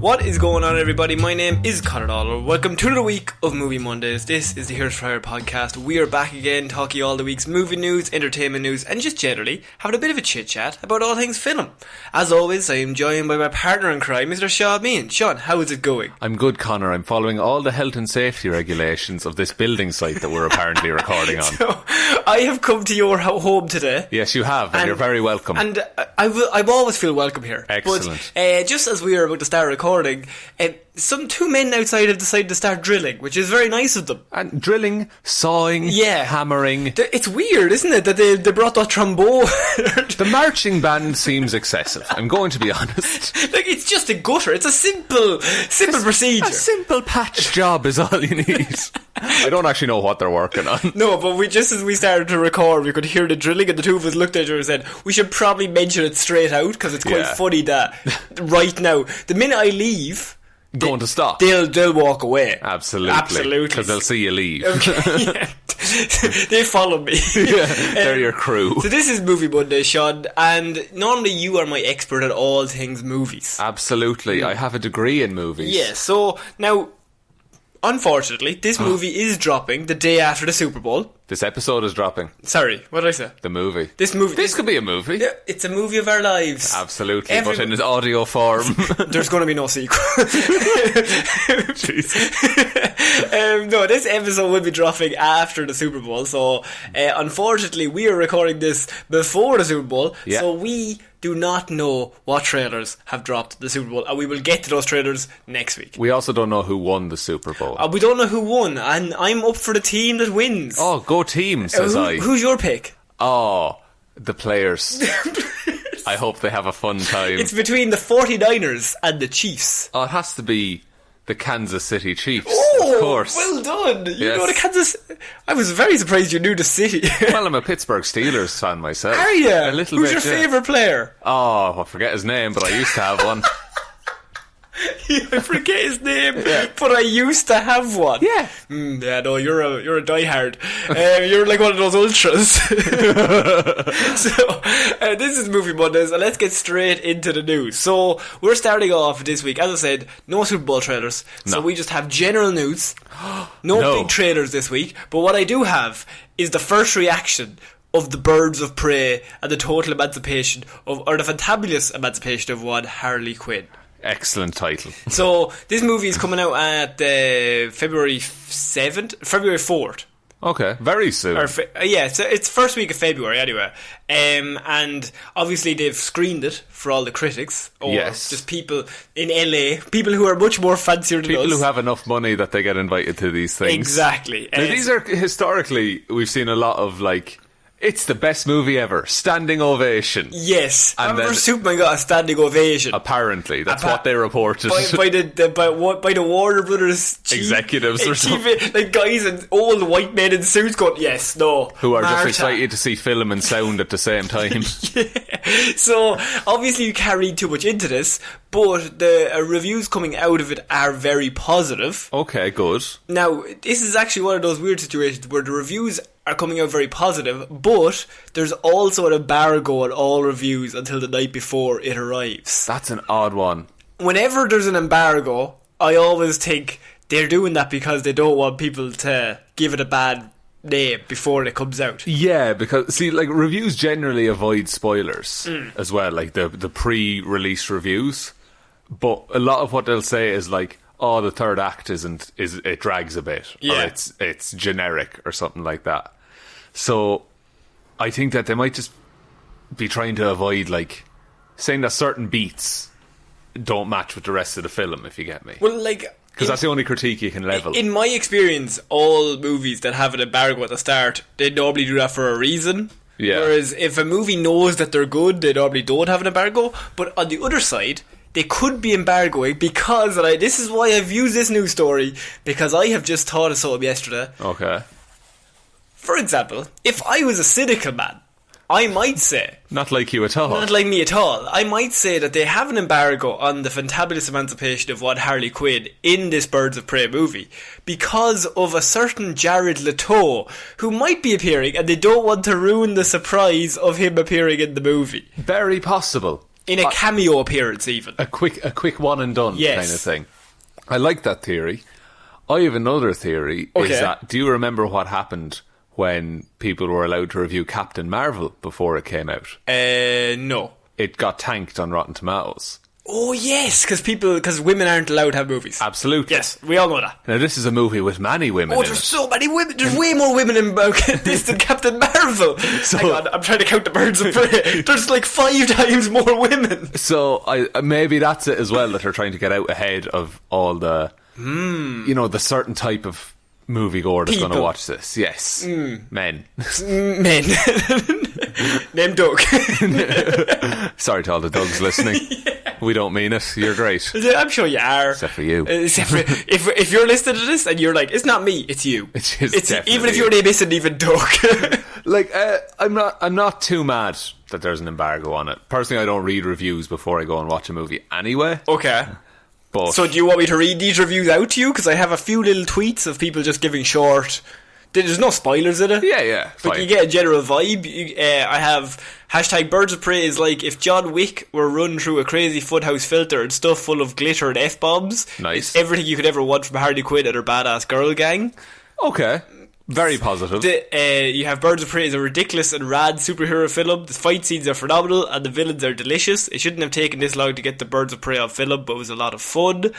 What is going on, everybody? My name is Ciara Lawler. Welcome to the week of Movie Mondays. This is the Here's Fire podcast. We are back again talking all the week's movie news, entertainment news, and just generally having a bit of a chit chat about all things film. As always, I am joined by my partner in crime, Mr. Sean Meehan. Sean, how is it going? I'm good, Connor. I'm following all the health and safety regulations of this building site that we're apparently recording on. So, I have come to your home today. Yes, you have, and you're very welcome. And I always feel welcome here. Excellent. But just as we are about to start recording, some two men outside have decided to start drilling, which is very nice of them. And drilling, sawing, hammering. It's weird, isn't it, that they brought that trombone? The marching band seems excessive, I'm going to be honest. Like, it's just a gutter. It's a simple procedure. A simple patch job is all you need. I don't actually know what they're working on. No, but just as we started to record, we could hear the drilling, and the two of us looked at each other and said, we should probably mention it straight out, because it's quite funny that right now, the minute I leave, going to stop. They'll walk away. Absolutely. Because they'll see you leave. Okay, yeah. They follow me. Yeah, they're your crew. So this is Movie Monday, Sean, and normally you are my expert at all things movies. Absolutely. I have a degree in movies. Yeah, so now, unfortunately, this movie is dropping the day after the Super Bowl. This episode is dropping. Sorry, what did I say? The movie. This could be a movie. Yeah, it's a movie of our lives. Absolutely, but in its audio form. There's going to be no sequel. No, this episode will be dropping after the Super Bowl, so unfortunately we are recording this before the Super Bowl, so we do not know what trailers have dropped the Super Bowl, and we will get to those trailers next week. We also don't know who won the Super Bowl. We don't know who won, and I'm up for the team that wins. Oh, go team, says I. Who's your pick? Oh, the players. I hope they have a fun time. It's between the 49ers and the Chiefs. Oh, it has to be the Kansas City Chiefs, oh, of course. Well done. You know the Kansas... I was very surprised you knew the city. Well, I'm a Pittsburgh Steelers fan myself. Are you? A little Who's bit, your favourite player? Oh, I forget his name, but I used to have one. I forget his name, but I used to have one. Yeah. Yeah, no, you're a diehard. You're like one of those ultras. So, this is Movie Mondays, and let's get straight into the news. So, we're starting off this week, as I said, no Super Bowl trailers. So we just have general news. No big trailers this week. But what I do have is the first reaction of the Birds of Prey and the total emancipation of, or the fantabulous emancipation of one Harley Quinn. Excellent title. So, this movie is coming out at February 4th. Okay, very soon. It's first week of February anyway. And obviously they've screened it for all the critics. Or just people in LA, people who are much more fancier than us. People who have enough money that they get invited to these things. Exactly. Now, these are, historically, we've seen a lot of, like, it's the best movie ever. Standing ovation. Yes. And remember Superman got a standing ovation. Apparently. That's what they reported. By the Warner Brothers executives or something. Like guys and old white men in suits going, yes, no. Who are just excited to see film and sound at the same time. So, obviously you can't read too much into this, but the reviews coming out of it are very positive. Okay, good. Now, this is actually one of those weird situations where the reviews are coming out very positive, but there's also an embargo on all reviews until the night before it arrives. That's an odd one. Whenever there's an embargo, I always think they're doing that because they don't want people to give it a bad name before it comes out. Yeah, because, see, like, reviews generally avoid spoilers as well, like the pre-release reviews. But a lot of what they'll say is like, oh, the third act it drags a bit, or it's generic or something like that. So I think that they might just be trying to avoid, like, saying that certain beats don't match with the rest of the film, if you get me. Well, like, because that's the only critique you can level. In my experience, all movies that have an embargo at the start, they normally do that for a reason. Yeah. Whereas if a movie knows that they're good, they normally don't have an embargo. But on the other side, they could be embargoing because, and this is why I've used this news story, because I have just thought of something yesterday. Okay. For example, if I was a cynical man, I might say... Not like you at all. Not like me at all. I might say that they have an embargo on the fantabulous emancipation of one Harley Quinn in this Birds of Prey movie because of a certain Jared Leto who might be appearing, and they don't want to ruin the surprise of him appearing in the movie. Very possible. In a cameo appearance, even. A quick one and done Yes. kind of thing. I like that theory. I have another theory. Okay. Is that, do you remember what happened when people were allowed to review Captain Marvel before it came out? No. It got tanked on Rotten Tomatoes. Oh, yes, because women aren't allowed to have movies. Absolutely. Yes, we all know that. Now, this is a movie with many women Oh, in there's it. so many women. There's way more women in this than Captain Marvel. Hang on, I'm trying to count the birds of prey. There's like 5 times more women. So, maybe that's it as well, that they're trying to get out ahead of all the, the certain type of moviegoer that's going to watch this. Yes. Men. Men. Name Doug. Sorry to all the Dougs listening. We don't mean it. You're great. I'm sure you are. Except for you. If you're listening to this and you're like, it's not me, it's you. It's even if your name isn't even Doug. Like, I'm not too mad that there's an embargo on it. Personally, I don't read reviews before I go and watch a movie anyway. Okay. But so do you want me to read these reviews out to you? Because I have a few little tweets of people just giving short... There's no spoilers in it. Yeah. But fine. you get a general vibe. I have hashtag Birds of Prey is like if John Wick were run through a crazy funhouse filter and stuff full of glitter and F-bombs. Nice. It's everything you could ever want from Harley Quinn and her badass girl gang. Okay. Very positive. You have Birds of Prey is a ridiculous and rad superhero film. The fight scenes are phenomenal and the villains are delicious. It shouldn't have taken this long to get the Birds of Prey on film, but it was a lot of fun.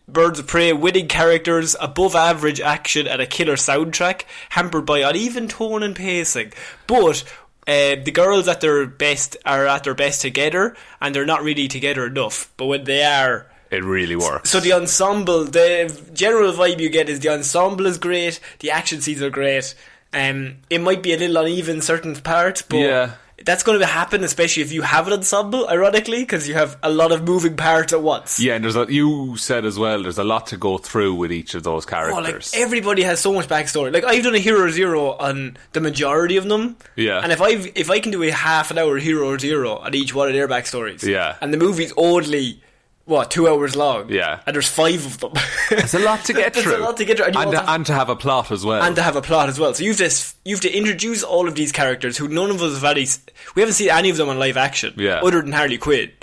Birds of Prey, winning characters, above average action and a killer soundtrack, hampered by uneven tone and pacing. But the girls at their best are at their best together, and they're not really together enough. But when they are, it really works. So the ensemble, the general vibe you get is the ensemble is great, the action scenes are great. It might be a little uneven in certain parts, but yeah. That's going to happen, especially if you have an ensemble, ironically, because you have a lot of moving parts at once. Yeah, and you said as well, there's a lot to go through with each of those characters. Everybody has so much backstory. Like, I've done a Hero Zero on the majority of them. Yeah. And if I can do a half an hour Hero Zero on each one of their backstories. Yeah. And the movie's only... 2 hours long? Yeah. And there's 5 of them. It's a lot to get through. It's a lot to get through. And to have a plot as well. And to have a plot as well. So you've to introduce all of these characters who none of us have we haven't seen any of them on live action. Yeah. Other than Harley Quinn.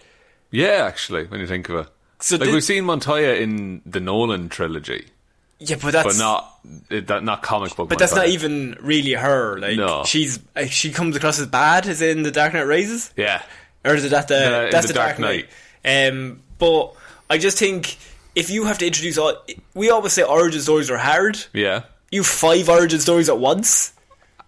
Yeah, actually, when you think of it. So we've seen Montoya in the Nolan trilogy. Yeah, but that's... But not comic book But Montoya. that's not even really her. Like, no. She comes across as bad, as in The Dark Knight Rises? Yeah. Or is it that's the Dark Knight. But I just think if you have to introduce we always say origin stories are hard. Yeah. You have 5 origin stories at once.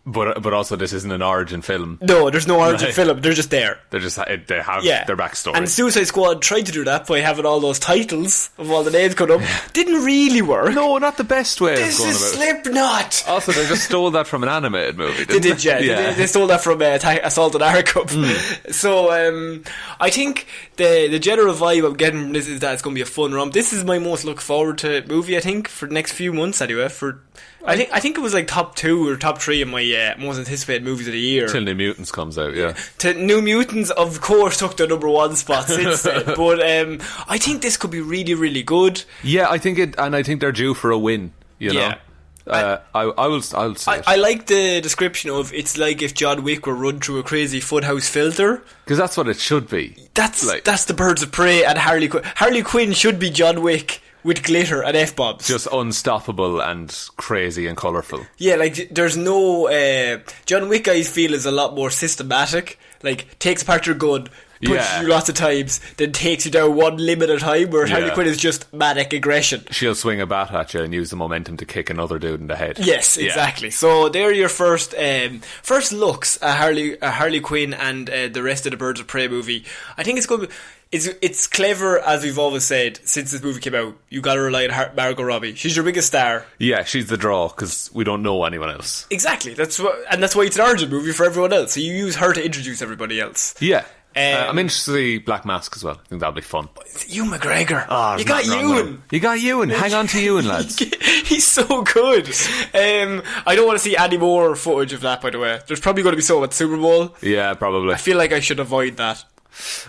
But also this isn't an origin film. No, there's no origin film. They're just there. They have their backstory. And Suicide Squad tried to do that by having all those titles of all the names coming up. Didn't really work. No, not the best way of going about it. This is Slipknot. Also, they just stole that from an animated movie, They did, yeah. They stole that from Assault on Arkham. So, I think the general vibe I'm getting from this is that it's going to be a fun romp. This is my most look forward to movie, I think, for the next few months anyway. I think it was like top 2 or top 3 of my most anticipated movies of the year. Till New Mutants comes out, yeah. New Mutants, of course, took the number 1 spot since then. But I think this could be really, really good. Yeah, I think they're due for a win. You know. I'll say it. I like the description of it's like if John Wick were run through a crazy funhouse filter. Because that's what it should be. That's the Birds of Prey and Harley Quinn. Harley Quinn should be John Wick with glitter and F-bombs. Just unstoppable and crazy and colourful. Yeah, like, there's no... John Wick, I feel, is a lot more systematic. Like, takes apart your gun, punches you lots of times, then takes you down one limb at a time, where Harley Quinn is just manic aggression. She'll swing a bat at you and use the momentum to kick another dude in the head. Yes, exactly. So, they're your first looks at Harley Quinn and the rest of the Birds of Prey movie. I think it's going to be... It's clever, as we've always said, since this movie came out. You got to rely on Margot Robbie. She's your biggest star. Yeah, she's the draw, because we don't know anyone else. Exactly. That's why it's an origin movie for everyone else. So you use her to introduce everybody else. Yeah. I'm interested to see Black Mask as well. I think that'll be fun. Ewan McGregor. Oh, you got Ewan. You got Ewan. Hang on to Ewan, lads. He's so good. I don't want to see any more footage of that, by the way. There's probably going to be some at Super Bowl. Yeah, probably. I feel like I should avoid that.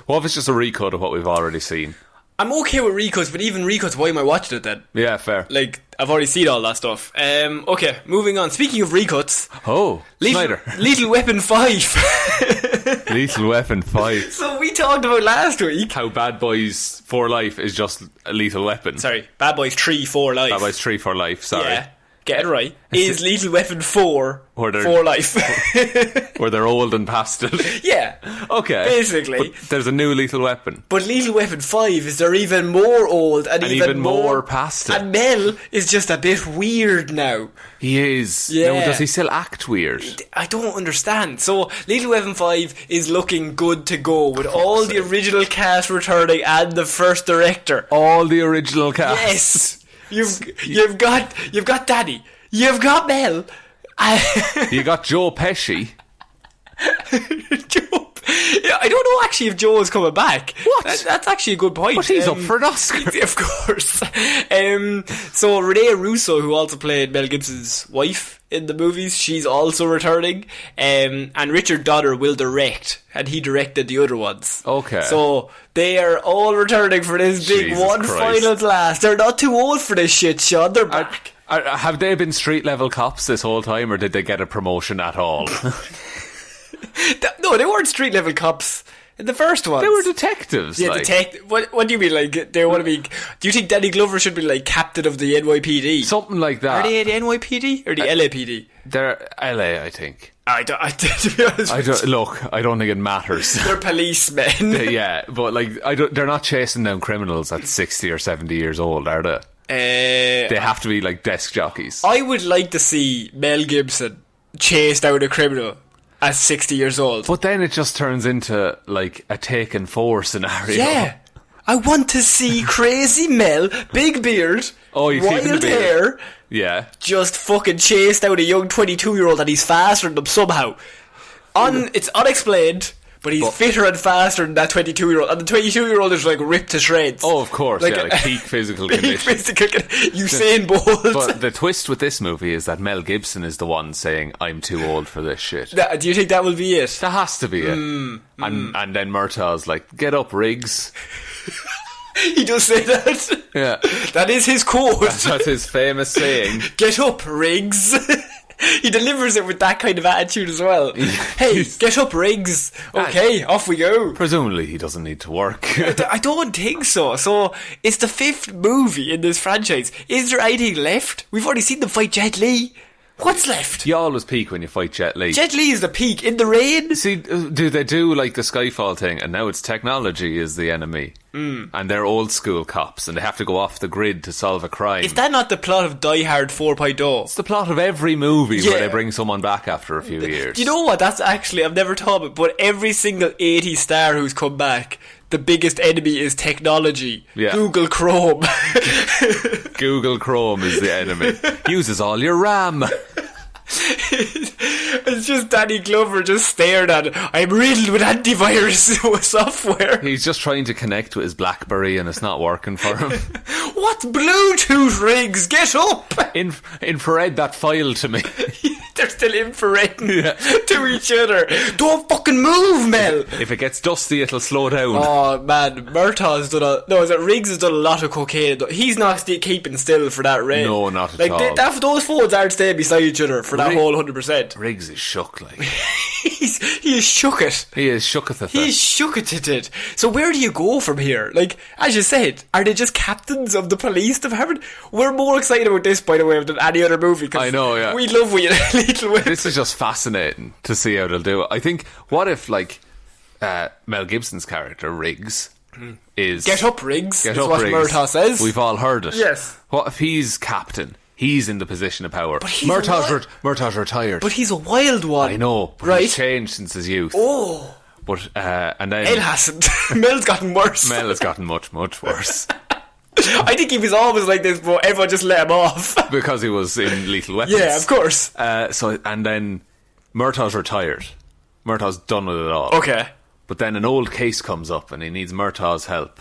What if it's just a recut of what we've already seen? I'm okay with recuts, but even recuts, why am I watching it then? Yeah, fair. Like, I've already seen all that stuff. Okay, moving on. Speaking of recuts... Oh, Snyder. Lethal Weapon 5. Lethal Weapon 5. So we talked about last week. How Bad Boys for Life is just a Lethal Weapon. Sorry, Bad Boys 3 for Life. Bad Boys 3 for Life, sorry. Yeah, get it right. Is Lethal Weapon 4 for Life. Where they're old and past it. Yeah. Okay. Basically. But there's a new Lethal Weapon. But Lethal Weapon 5 is they're even more old and even more past it. And Mel is just a bit weird now. He is. Yeah. Now, does he still act weird? I don't understand. So, Lethal Weapon 5 is looking good to go with all the original cast returning and the first director. All the original cast. Yes. You've got Danny. You've got Mel. You got Joe Pesci. Yeah, I don't know actually if Joe is coming back. What? That's actually a good point. But he's up for an Oscar. Of course. So Renee Russo, who also played Mel Gibson's wife in the movies, she's also returning. And Richard Donner will direct, and he directed the other ones. Okay. So they are all returning for this big Jesus one Christ. final blast. They're not too old for this shit, Sean. They're back. Have they been street level cops this whole time, or did they get a promotion at all? No, they weren't street level cops in the first one. They were detectives. Yeah, like. What do you mean? Like they want to be? Do you think Danny Glover should be like captain of the NYPD? Something like that. Are they the NYPD or the LAPD? They're LA, I think. To be honest, I don't think it matters. They're policemen. Yeah, but like they're not chasing down criminals at 60 or 70 years old, are they? They have to be like desk jockeys. I would like to see Mel Gibson chase down a criminal at 60 years old. But then it just turns into like a Taken 4 scenario. Yeah. I want to see crazy Mel, big beard, wild hair, just fucking chase down a young 22-year-old and he's faster than them somehow. It's unexplained, but he's fitter and faster than that 22-year-old. And the 22-year-old is like ripped to shreds. Oh, of course, like peak physical condition. Usain Bolt. But the twist with this movie is that Mel Gibson is the one saying, I'm too old for this shit. Do you think that will be it? That has to be it. And then Murtagh's like, get up, Riggs. He does say that. Yeah. That is his quote. That's his famous saying. Get up, Riggs. He delivers it with that kind of attitude as well. Hey, get up, Riggs. Okay, off we go. Presumably he doesn't need to work. I don't think so. So, it's the 5th movie in this franchise. Is there anything left? We've already seen them fight Jet Li. What's left? You always peak when you fight Jet Li. Jet Li is the peak in the rain. See, do they do like the Skyfall thing, and now it's technology is the enemy, and they're old school cops, and they have to go off the grid to solve a crime. Is that not the plot of Die Hard 4.0? It's the plot of every movie where they bring someone back after a few years. Do you know what? That's actually, I've never thought of it, but every single 80s star who's come back, the biggest enemy is technology. Yeah. Google Chrome. Google Chrome is the enemy. Uses all your RAM. It's just Danny Glover just stared at it. I'm riddled with antivirus software. He's just trying to connect with his BlackBerry and it's not working for him. What Bluetooth, Riggs? Get up! Infrared that file to me. They're still infrared to each other. Don't fucking move, Mel. If it gets dusty, it'll slow down. Oh man, Murtagh's done Riggs has done a lot of cocaine. He's not keeping still for that rain. No, not at all. Those phones aren't staying beside each other for that whole 100%. Riggs is shook like. he is shook it. He is shooketh it. He is shooketh it. So where do you go from here? Like, as you said, are they just captains of the police department? We're more excited about this, by the way, than any other movie. I know, yeah. We love Lethal Weapon. This is just fascinating to see how they'll do it. I think, what if, like, Mel Gibson's character, Riggs, is... Get up, Riggs, is what Riggs. Murtagh says. We've all heard it. Yes. What if he's captain? He's in the position of power. Murtagh's retired. But he's a wild one. I know, but he's changed since his youth. Oh. But, and then... It hasn't. Mel's gotten worse. Mel has gotten much, much worse. I think he was always like this, but everyone just let him off. Because he was in Lethal Weapons. Yeah, of course. And then Murtagh's retired. Murtagh's done with it all. Okay. But then an old case comes up and he needs Murtagh's help.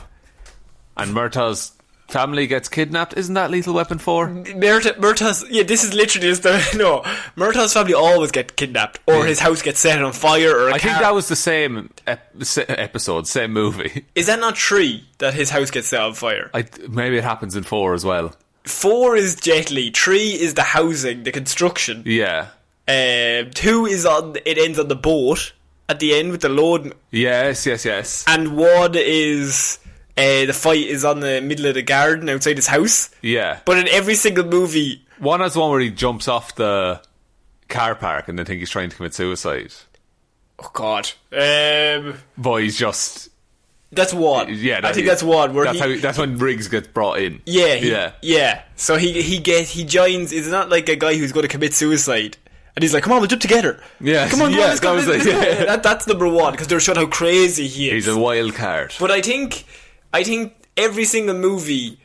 And Murtagh's family gets kidnapped. Isn't that Lethal Weapon 4? Murtagh's... Yeah, this is literally just the... No. Murtagh's family always get kidnapped. Or his house gets set on fire or I think that was the same episode, same movie. Is that not 3 that his house gets set on fire? Maybe it happens in 4 as well. 4 is Jet Li. 3 is the housing, the construction. Yeah. 2 is it ends on the boat. at the end with the load. Yes. And one is the fight is on the middle of the garden outside his house. Yeah. But in every single movie, one has one where he jumps off the car park and they think he's trying to commit suicide. Oh God. But he's just... That's one. Yeah, I think that's one. Where that's when Riggs gets brought in. Yeah. So he joins. It's not like a guy who's going to commit suicide, and he's like, "Come on, we'll jump together." Yeah, come on, let's go. That's number one because they're showing how crazy he is. He's a wild card. But I think every single movie,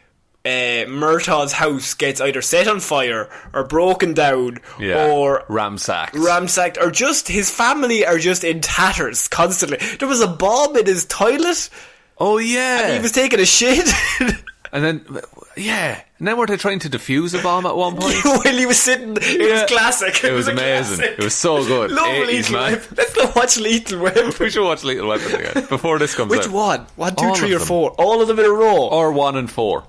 Murtagh's house gets either set on fire or broken down or ramsacked, or just his family are just in tatters constantly. There was a bomb in his toilet. Oh yeah, and he was taking a shit. And then were they trying to defuse a bomb at one point? While he was sitting, it was classic. It was amazing. Classic. It was so good. Love 80s, Lethal man. Weapon. Let's go watch Lethal Weapon. We should watch Lethal Weapon again before this comes out. Which one? 1, 2, All 3 or them. 4? All of them in a row? Or 1 and 4?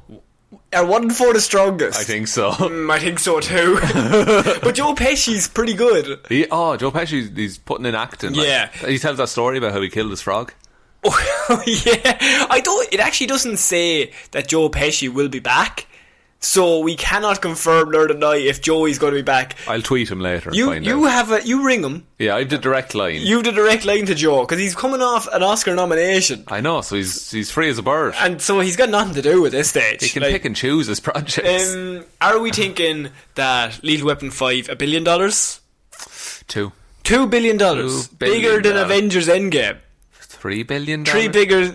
Are 1 and 4 the strongest? I think so. I think so too. But Joe Pesci's pretty good. Joe Pesci, he's putting in acting. Yeah. He tells that story about how he killed his frog. Oh, yeah. It actually doesn't say that Joe Pesci will be back. So we cannot confirm nor deny if Joey's going to be back. I'll tweet him later. You ring him. Yeah, I have the direct line. You have the direct line to Joe because he's coming off an Oscar nomination. I know, so he's free as a bird, and so he's got nothing to do with this stage. He can pick and choose his projects. Are we thinking that Lethal Weapon 5 $1 billion? $2 billion. Bigger than Avengers Endgame. $3 billion? Three bigger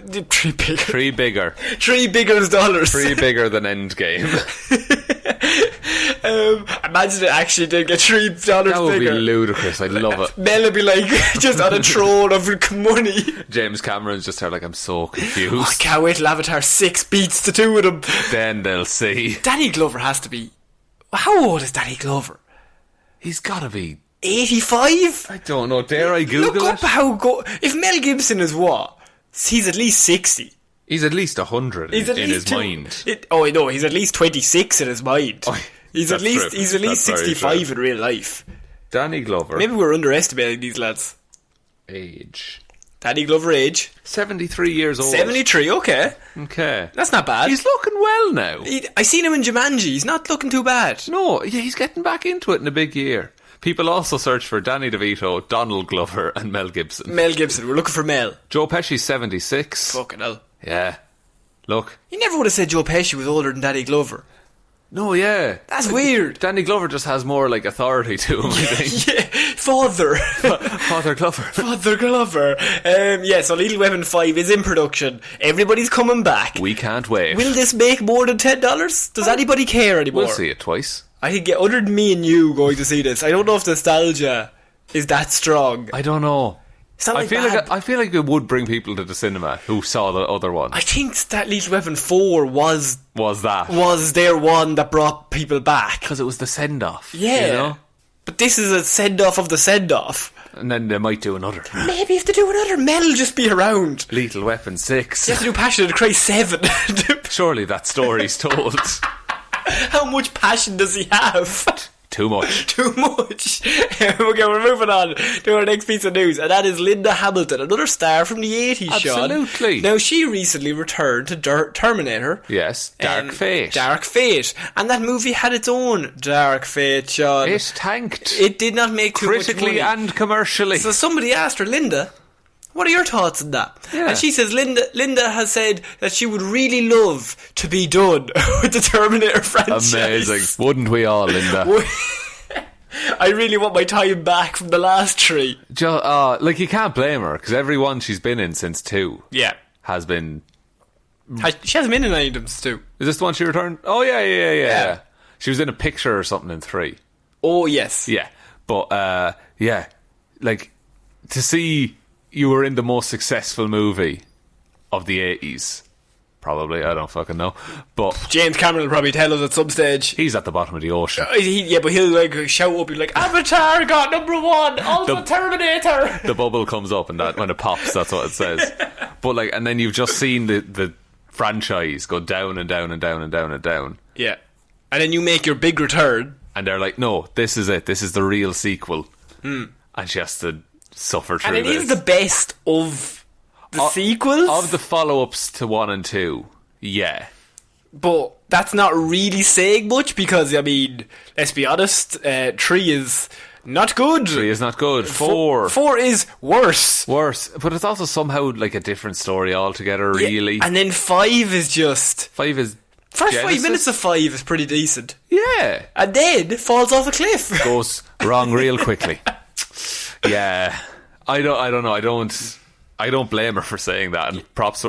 dollars. 3 bigger than Endgame. Imagine it actually did get $3 bigger. That would be ludicrous. I'd love it. Mel would be like just on a throne of money. James Cameron's just there like, I'm so confused. I can't wait till Avatar 6 beats the two of them. Then they'll see. Danny Glover has to be... How old is Danny Glover? He's gotta be 85? I don't know. Dare I Google Look up how if Mel Gibson is what? He's at least 60. He's at least 100 in his mind. No, he's at least 26 in his mind. He's at least true. 65 in real life. Danny Glover. Maybe we're underestimating these lads. Age. Danny Glover age. 73 years old. 73, okay. That's not bad. He's looking well now. I seen him in Jumanji. He's not looking too bad. No, yeah, he's getting back into it in a big year. People also search for Danny DeVito, Donald Glover and Mel Gibson. We're looking for Mel. Joe Pesci's 76. Fucking hell. Yeah. Look. You never would have said Joe Pesci was older than Danny Glover. No, yeah. That's weird. Danny Glover just has more like authority to him, I think. Yeah, Father Glover. Father Glover. So Lethal Weapon 5 is in production. Everybody's coming back. We can't wait. Will this make more than $10? Does anybody care anymore? We'll see it twice. I think, other than me and you going to see this, I don't know if nostalgia is that strong. I don't know. I feel like it would bring people to the cinema who saw the other one. I think that Lethal Weapon 4 was their one that brought people back. Because it was the send-off. Yeah. You know? But this is a send-off of the send-off. And then they might do another. Maybe if they do another, Mel will just be around. Lethal Weapon 6. You have to do Passion of the Christ 7. Surely that story's told. How much passion does he have? Too much. Okay, we're moving on to our next piece of news, and that is Linda Hamilton, another star from the 80s, Sean. Absolutely. Now, she recently returned to Terminator. Yes, Dark Fate. Dark Fate. And that movie had its own Dark Fate, Sean. It tanked. It did not make too much money. Critically and commercially. So somebody asked her, Linda, what are your thoughts on that? Yeah. And she says Linda has said that she would really love to be done with the Terminator franchise. Amazing. Wouldn't we all, Linda? I really want my time back from the last 3. You can't blame her, because every one she's been in since 2 has been... She hasn't been in any of them since 2. Is this the one she returned? Oh, yeah. She was in a picture or something in 3. Oh, yes. Yeah. But, to see... You were in the most successful movie of the 80s. Probably, I don't fucking know. But James Cameron will probably tell us at some stage. He's at the bottom of the ocean. But he'll shout up, he'll be like, Avatar got #1, also Terminator. The bubble comes up and that when it pops, that's what it says. But and then you've just seen the franchise go down and down and down and down and down. Yeah. And then you make your big return. And they're like, no, this is it. This is the real sequel. And she has to suffer through and it this. is the best of the sequels. Of the follow-ups to 1 and 2, yeah. But that's not really saying much because, I mean, let's be honest, 3 is not good. 3 is not good. 4 is worse. Worse. But it's also somehow like a different story altogether, really. And then 5 is just... 5 is... First Genesis? 5 minutes of 5 is pretty decent. Yeah. And then falls off a cliff. Goes wrong real quickly. Yeah. I don't know. I don't blame her for saying that. And props.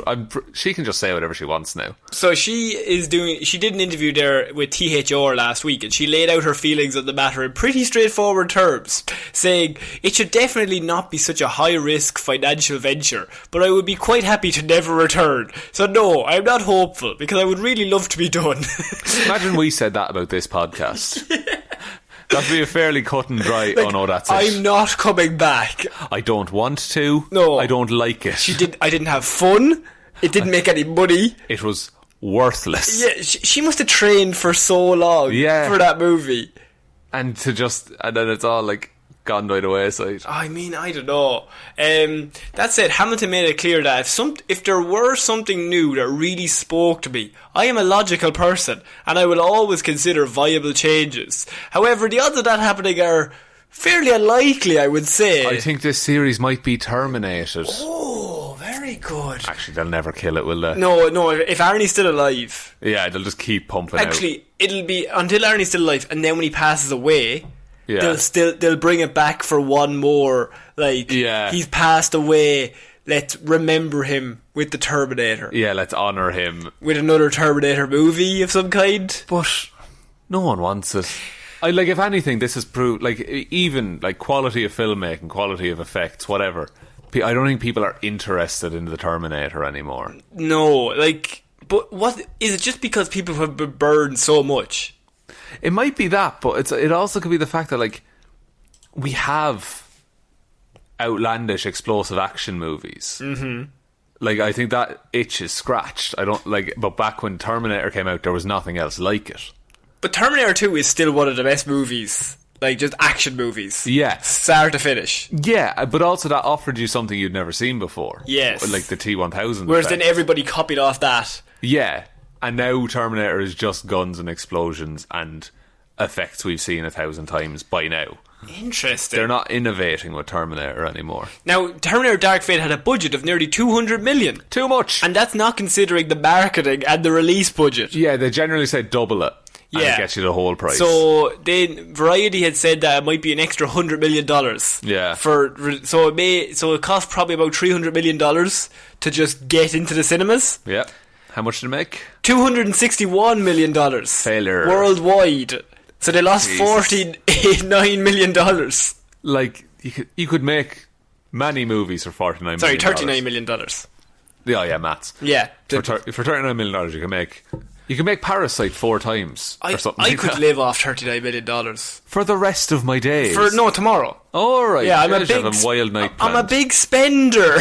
She can just say whatever she wants now. So she did an interview there with THR last week, and she laid out her feelings on the matter in pretty straightforward terms, saying it should definitely not be such a high risk financial venture, but I would be quite happy to never return. So no, I'm not hopeful because I would really love to be done. Imagine we said that about this podcast. That'd be a fairly cut and dry. Like, oh no, that's it. I'm not coming back. I don't want to. No, I don't like it. I didn't have fun. It didn't make any money. It was worthless. Yeah, she must have trained for so long. For that movie, and then it's all like gone by the wayside. I mean, I don't know. That said, Hamilton made it clear that if there were something new that really spoke to me, I am a logical person and I will always consider viable changes. However, the odds of that happening are fairly unlikely, I would say. I think this series might be terminated. Oh, very good. Actually, they'll never kill it, will they? No, if Arnie's still alive... Yeah, they'll just keep pumping out. Actually, it'll be until Arnie's still alive, and then when he passes away... Yeah. They'll bring it back for one more, like, he's passed away, let's remember him with the Terminator. Yeah, let's honour him. With another Terminator movie of some kind. But no one wants it. If anything, this has proved, like, even, like, quality of filmmaking, quality of effects, whatever, I don't think people are interested in the Terminator anymore. No, but what, is it just because people have been burned so much? It might be that, but it also could be the fact that, like, we have outlandish explosive action movies. Mm-hmm. Like, I think that itch is scratched. But back when Terminator came out, there was nothing else like it. But Terminator 2 is still one of the best movies. Like, just action movies. Yeah. Start to finish. Yeah, but also that offered you something you'd never seen before. Yes. Like the T-1000 Whereas effect. then everybody copied off that. Yeah. And now Terminator is just guns and explosions and effects we've seen 1,000 times by now. Interesting. They're not innovating with Terminator anymore. Now, Terminator Dark Fate had a budget of nearly 200 million. Too much. And that's not considering the marketing and the release budget. Yeah, they generally say double it. And it gets you the whole price. So then Variety had said that it might be an extra $100 million. Yeah. So it cost probably about $300 million to just get into the cinemas. Yeah. How much did it make? $261 million. Failure. Worldwide. So they lost $49 million. Like, you could make many movies for $49 million. Sorry, $39 million. Yeah, maths. Yeah. For $39 million, you can make Parasite 4 times or something. I could live off $39 million. For the rest of my days. Tomorrow. All right. Yeah, I'm a wild night planned. I'm a big spender.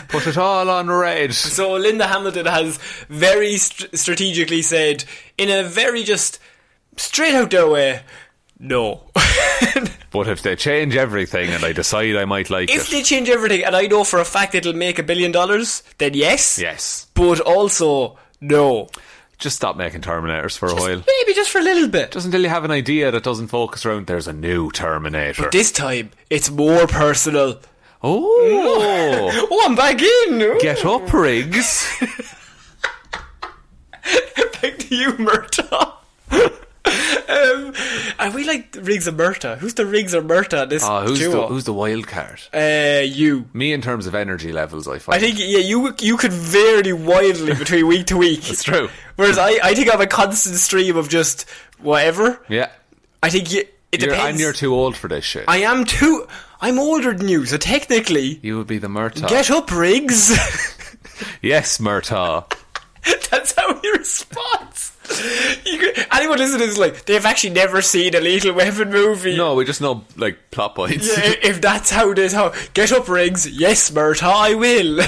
Put it all on red. So Linda Hamilton has very strategically said, in a very just straight out there way, no. But if they change everything and I decide I might like it. If they change everything and I know for a fact it'll make $1 billion, then yes. Yes. But also, no. Just stop making Terminators for a while. Maybe just for a little bit. Just until you have an idea that doesn't focus around there's a new Terminator. But this time, it's more personal. Oh, I'm back in. Get up, Riggs. Back to you, Murtagh. Are we like Riggs and Murtagh? Who's the Riggs or Murtagh? Who's the wild card? You. Me in terms of energy levels, I find. I think you could vary wildly between week to week. That's true. Whereas I think I have a constant stream of just whatever. Yeah. I think it depends. And you're too old for this shit. I'm older than you, so technically you would be the Murtagh. Get up, Riggs. Yes, Murtagh. That's how he responds. Anyone listening is like, they've actually never seen a Lethal Weapon movie. No, we just know, like, plot points. Yeah, if that's how get up, Riggs. Yes, Murtagh, I will.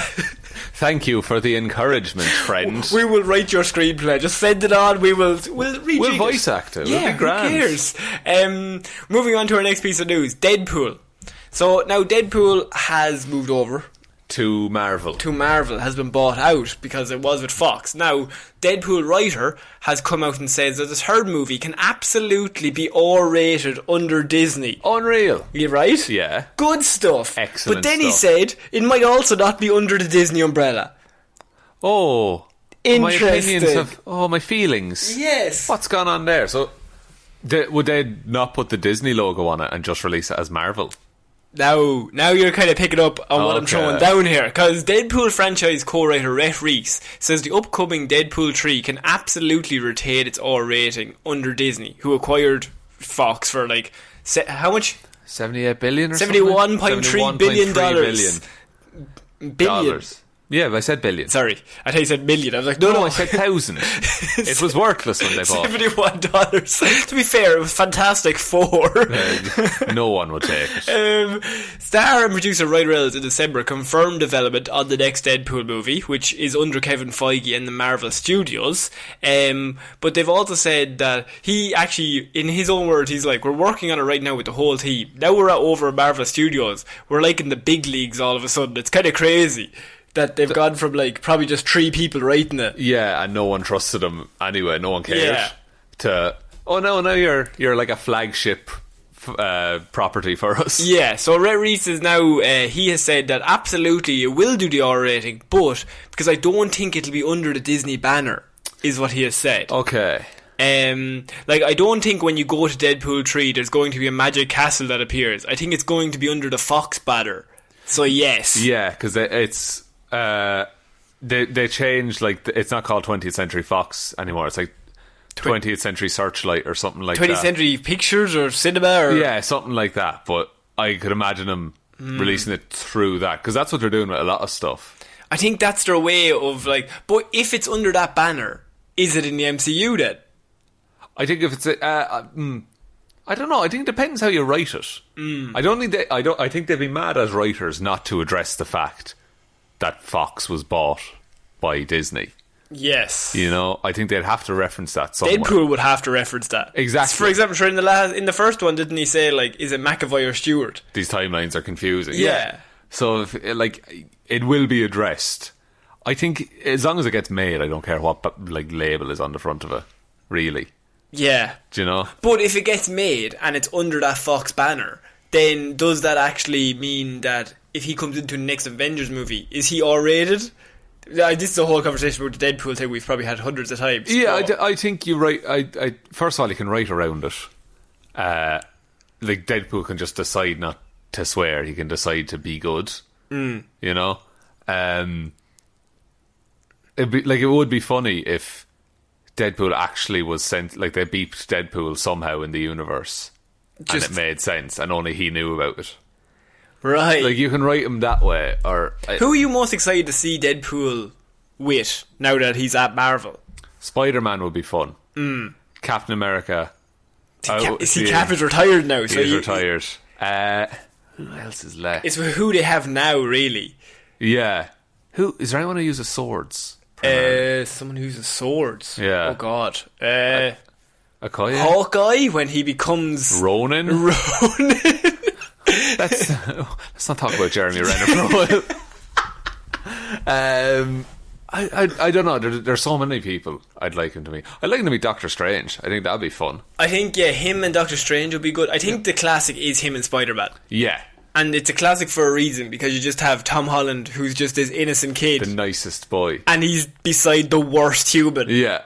Thank you for the encouragement, friend. We will write your screenplay. Just send it on. We'll voice act it. Yeah, It'll be grand. Who cares? Moving on to our next piece of news. Deadpool. So now Deadpool has moved over to Marvel. Has been bought out because it was with Fox. Now, Deadpool writer has come out and says that the third movie can absolutely be R-rated under Disney. Unreal. You right? Yeah. Good stuff. Excellent But then stuff. he said it might also not be under the Disney umbrella. Oh. Interesting. My opinions have... Oh, my feelings. Yes. What's gone on there? So, would they not put the Disney logo on it and just release it as Marvel? Now you're kind of picking up on what I'm throwing down here, because Deadpool franchise co-writer Rhett Reese says the upcoming Deadpool 3 can absolutely retain its R rating under Disney, who acquired Fox for like how much? 78 billion or $71.3 billion. Billion. Yeah, I said billion. Sorry, I thought you said million. I was like, no, I said thousand. It was worthless when they bought $71. To be fair, it was Fantastic Four. No one would take it. Star and producer Ryan Reynolds in December confirmed development on the next Deadpool movie, which is under Kevin Feige and the Marvel Studios. But they've also said that he actually, in his own words, he's like, we're working on it right now with the whole team. Now we're over at Marvel Studios. We're like in the big leagues all of a sudden. It's kind of crazy that they've gone from like probably just 3 people writing it. Yeah, and no one trusted them anyway. No one cared. Yeah. To now you're like a flagship property for us. Yeah. So Rhett Reese is now he has said that absolutely it will do the R rating, but because I don't think it'll be under the Disney banner, is what he has said. Okay. Like I don't think when you go to Deadpool 3 there's going to be a magic castle that appears. I think it's going to be under the Fox banner. So yes. Yeah, because it's. They changed, like, it's not called 20th Century Fox anymore. It's like 20th Century Searchlight or something like 20th that. 20th Century Pictures or Cinema or... Yeah, something like that. But I could imagine them releasing it through that, because that's what they're doing with a lot of stuff. I think that's their way of, like... But if it's under that banner, is it in the MCU then? I think if it's... I don't know. I think it depends how you write it. I think they'd be mad as writers not to address the fact that Fox was bought by Disney. Yes. You know, I think they'd have to reference that somewhere. Deadpool would have to reference that. Exactly. For example, sure, in the first one, didn't he say, like, is it McAvoy or Stewart? These timelines are confusing. Yeah. So, it will be addressed. I think, as long as it gets made, I don't care what, like, label is on the front of it. Really. Yeah. Do you know? But if it gets made and it's under that Fox banner, then does that actually mean that if he comes into the next Avengers movie, is he R-rated? This is a whole conversation about the Deadpool thing we've probably had hundreds of times. Yeah, I think you're right. I first of all, he can write around it. Like, Deadpool can just decide not to swear. He can decide to be good. You know? It would be funny if Deadpool actually was sent, like, they beeped Deadpool somehow in the universe. And it made sense, and only he knew about it. Right. Like, you can write him that way. Or who are you most excited to see Deadpool with now that he's at Marvel? Spider-Man would be fun. Captain America. Cap is retired now. He's retired. Who else is left? It's who they have now, really. Yeah. Is there anyone who uses swords? Someone who uses swords. Yeah. Oh God. Okoye? Hawkeye when he becomes Ronin. Let's not talk about Jeremy Renner for a while. I don't know. There's so many people I'd like him to meet. I'd like him to meet Doctor Strange. I think that'd be fun. I think him and Doctor Strange would be good. I think the classic is him and Spider-Man. Yeah. And it's a classic for a reason, because you just have Tom Holland, who's just this innocent kid, the nicest boy, and he's beside the worst human. Yeah.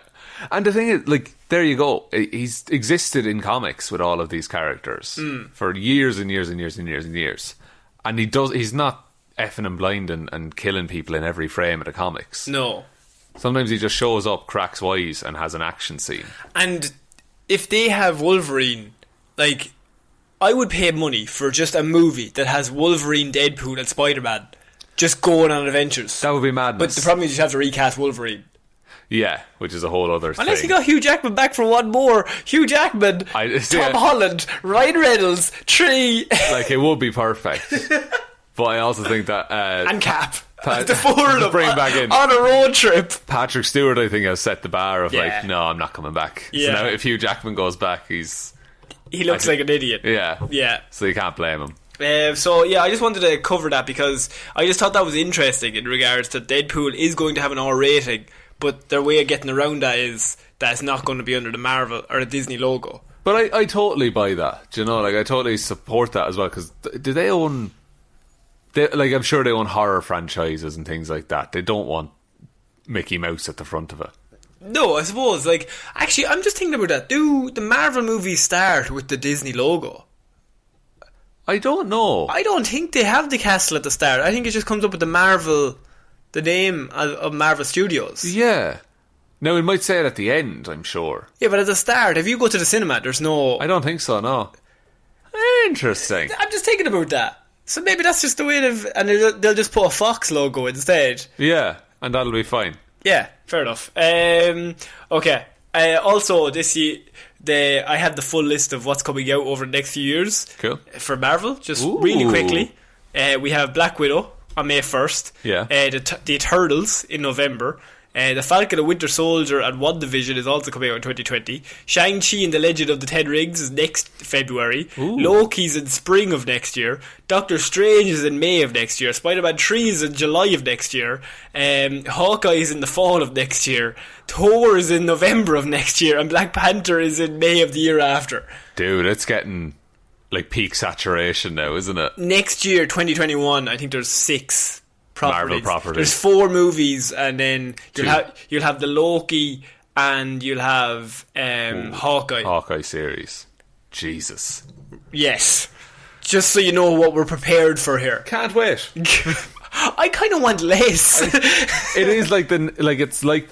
And the thing is, like, there you go. He's existed in comics with all of these characters for years and years and years and years and years. And he's not effing and blind and killing people in every frame of the comics. No. Sometimes he just shows up, cracks wise, and has an action scene. And if they have Wolverine, like, I would pay money for just a movie that has Wolverine, Deadpool, and Spider-Man just going on adventures. That would be madness. But the problem is you have to recast Wolverine. Yeah, which is a whole other thing. Unless you got Hugh Jackman back for one more. Hugh Jackman, Tom Holland, Ryan Reynolds, 3. Like, it would be perfect. But I also think that... and Cap. The 4 of them bring back in. On a road trip. Patrick Stewart, I think, has set the bar of, like, no, I'm not coming back. Yeah. So now if Hugh Jackman goes back, he looks like an idiot. Yeah. Yeah. So you can't blame him. So yeah, I just wanted to cover that because I just thought that was interesting in regards to Deadpool is going to have an R rating, but their way of getting around that is that it's not going to be under the Marvel or the Disney logo. But I totally buy that. Do you know? Like, I totally support that as well. Because do they own? I'm sure they own horror franchises and things like that. They don't want Mickey Mouse at the front of it. No, I suppose. Like, actually, I'm just thinking about that. Do the Marvel movies start with the Disney logo? I don't know. I don't think they have the castle at the start. I think it just comes up with the name of Marvel Studios. Yeah. Now, it might say it at the end, I'm sure. Yeah, but at the start, if you go to the cinema, there's no... I don't think so, no. Interesting. I'm just thinking about that. So maybe that's just the way and they'll just put a Fox logo instead. Yeah, and that'll be fine. Yeah, fair enough. Okay. Also, this year, I have the full list of what's coming out over the next few years. Cool. For Marvel, just really quickly. We have Black Widow on May 1st. Yeah. The Eternals in November. The Falcon and Winter Soldier and WandaVision is also coming out in 2020. Shang-Chi and the Legend of the Ten Rings is next February. Ooh. Loki's in spring of next year. Doctor Strange is in May of next year. Spider-Man 3 is in July of next year. Hawkeye is in the fall of next year. Thor is in November of next year. And Black Panther is in May of the year after. Dude, it's getting like peak saturation now, isn't it? Next year, 2021, I think there's 6 Marvel properties. There's 4 movies, and then you'll have the Loki, and you'll have Hawkeye series. Jesus. Yes. Just so you know what we're prepared for here. Can't wait. I kind of want less. It is it's like the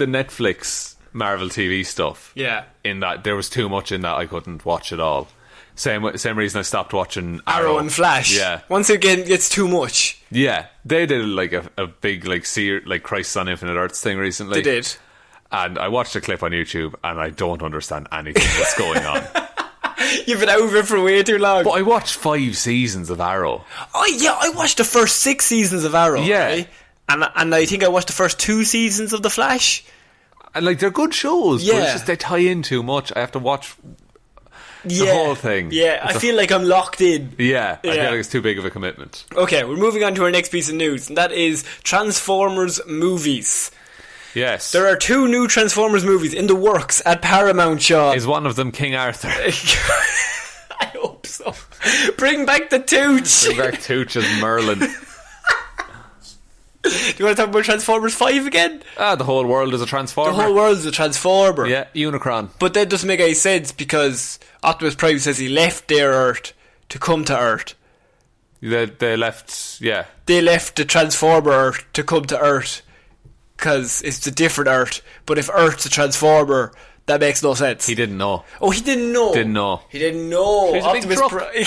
Netflix Marvel TV stuff. Yeah. In that there was too much in that I couldn't watch it all. Same reason I stopped watching Arrow and Flash. Yeah. Once again, it's too much. Yeah. They did like a big like Crisis on Infinite Earths thing recently. They did. And I watched a clip on YouTube and I don't understand anything that's going on. You've been out of it for way too long. But I watched 5 seasons of Arrow. Oh yeah, I watched the first 6 seasons of Arrow. Yeah. Right? And I think I watched the first 2 seasons of The Flash. And like they're good shows, yeah. But it's just they tie in too much. I have to watch the whole thing. Yeah, I feel like I'm locked in. Yeah, I feel like it's too big of a commitment. Okay, we're moving on to our next piece of news, and that is Transformers movies. Yes. There are 2 new Transformers movies in the works at Paramount, Sean. Is one of them King Arthur? I hope so. Bring back the Tooch. Bring back Tooch as Merlin. Do you want to talk about Transformers 5 again? The whole world is a Transformer. The whole world is a Transformer. Yeah, Unicron. But that doesn't make any sense because Optimus Prime says he left their Earth to come to Earth. They left, yeah. They left the Transformer Earth to come to Earth because it's a different Earth. But if Earth's a Transformer, that makes no sense. He didn't know. Oh, he didn't know. He didn't know. He's Optimus a big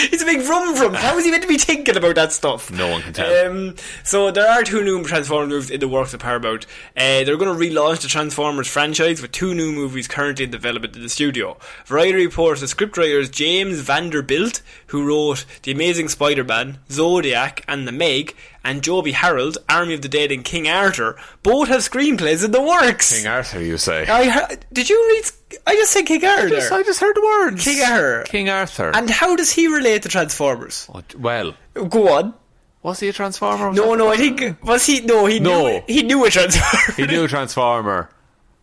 he's a big vroom. How is he meant to be thinking about that stuff? No one can tell. So there are 2 new Transformers movies in the works of Paramount. They're going to relaunch the Transformers franchise with 2 new movies currently in development in the studio. Variety reports the scriptwriters James Vanderbilt, who wrote The Amazing Spider-Man, Zodiac and The Meg, and Joby Harold, Army of the Dead and King Arthur, both have screenplays in the works. King Arthur, you say? Did you read... I just said King Arthur. I just heard the words. King Arthur. And how does he relate to Transformers? Well... Go on. Was he a Transformer? No, I think... Was he... No, he knew a Transformer. He knew a Transformer.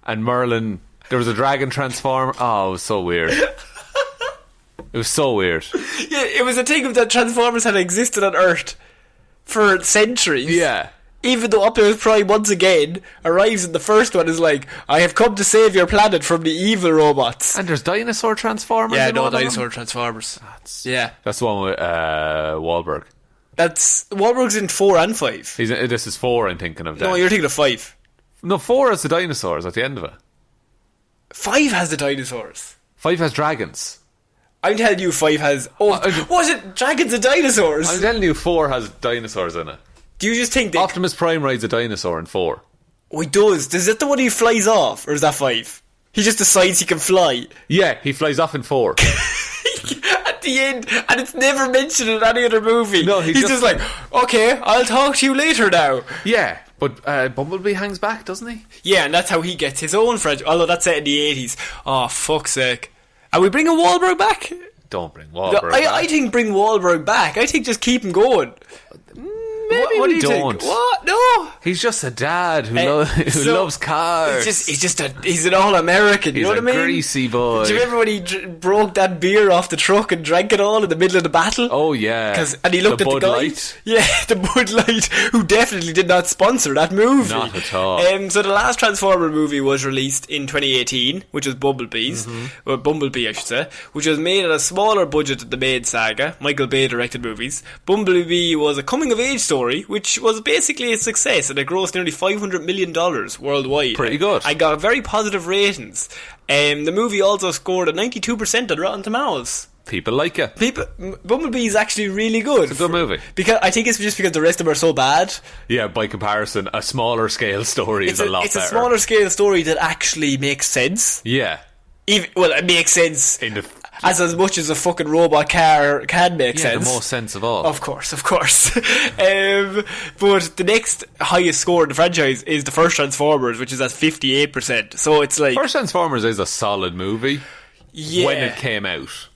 And Merlin... There was a dragon Transformer. Oh, it was so weird. It was so weird. Yeah, it was a thing of that Transformers had existed on Earth for centuries. Yeah. Even though Optimus Prime once again arrives in the first one is like, I have come to save your planet from the evil robots. And there's dinosaur Transformers. Yeah, no, dinosaur Transformers. That's the one with Wahlberg. Wahlberg's in 4 and 5. This is 4 I'm thinking of. No, you're thinking of 5. No, 4 has the dinosaurs at the end of it. 5 has the dinosaurs. 5 has dragons. I'm telling you 5 has... was it dragons and dinosaurs? I'm telling you 4 has dinosaurs in it. Do you just think that... Optimus Prime rides a dinosaur in 4. Oh, he does. Is that the one he flies off? Or is that 5? He just decides he can fly. Yeah, he flies off in 4. At the end, and it's never mentioned in any other movie. No, he's just like, okay, I'll talk to you later now. Yeah, but Bumblebee hangs back, doesn't he? Yeah, and that's how he gets his own franchise. Although that's set in the 80s. Oh, fuck's sake. Are we bringing Wahlberg back? don't bring Wahlberg back. I think bring Wahlberg back. I think just keep him going. Maybe what we do you don't. Think? What? No. He's just a dad who loves cars. He's an all-American. You know what I mean? He's a greasy boy. Do you remember when he broke that beer off the truck and drank it all in the middle of the battle? Oh yeah. And he looked at the guy. Light. Yeah, the Bud Light, who definitely did not sponsor that movie. Not at all. So the last Transformer movie was released in 2018, which was Bumblebee, I should say, which was made at a smaller budget than the main saga. Michael Bay directed movies. Bumblebee was a coming-of-age story, which was basically a success, and it grossed nearly $500 million worldwide. Pretty good. I got very positive ratings. The movie also scored a 92% on Rotten Tomatoes. People like it. Bumblebee is actually really good. It's a good movie. Because I think it's just because the rest of them are so bad. Yeah, by comparison, a smaller scale story is a lot better. It's a smaller scale story that actually makes sense. Yeah. It makes sense as much as a fucking robot car can make sense. The most sense of all. Of course. But the next highest score in the franchise is the first Transformers, which is at 58%. So it's like... First Transformers is a solid movie. Yeah. When it came out.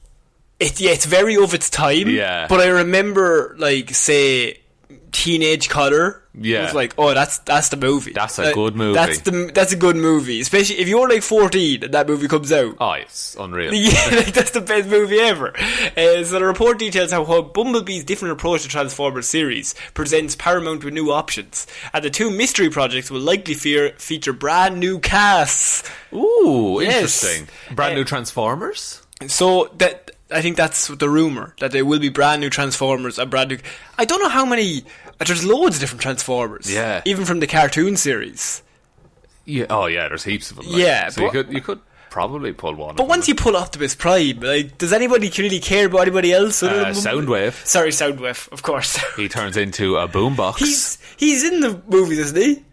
It's very of its time. Yeah. But I remember, like, say, Teenage Cutter. Yeah. It was like, oh, that's the movie. That's a good movie. That's a good movie. Especially if you're like 14 and that movie comes out. Oh, it's unreal. Yeah, that's the best movie ever. So the report details how Bumblebee's different approach to Transformers series presents Paramount with new options. And the two mystery projects will likely feature brand new casts. Ooh, yes. Interesting. Brand new Transformers? So I think that's the rumour, that there will be brand new Transformers and brand new... I don't know how many... There's loads of different Transformers. Yeah. Even from the cartoon series. Yeah. Oh, yeah, there's heaps of them. Like. Yeah. So you could probably pull one. But once you pull Optimus Prime, like, does anybody really care about anybody else? Soundwave. Sorry, Soundwave, of course. He turns into a boombox. He's in the movies, isn't he?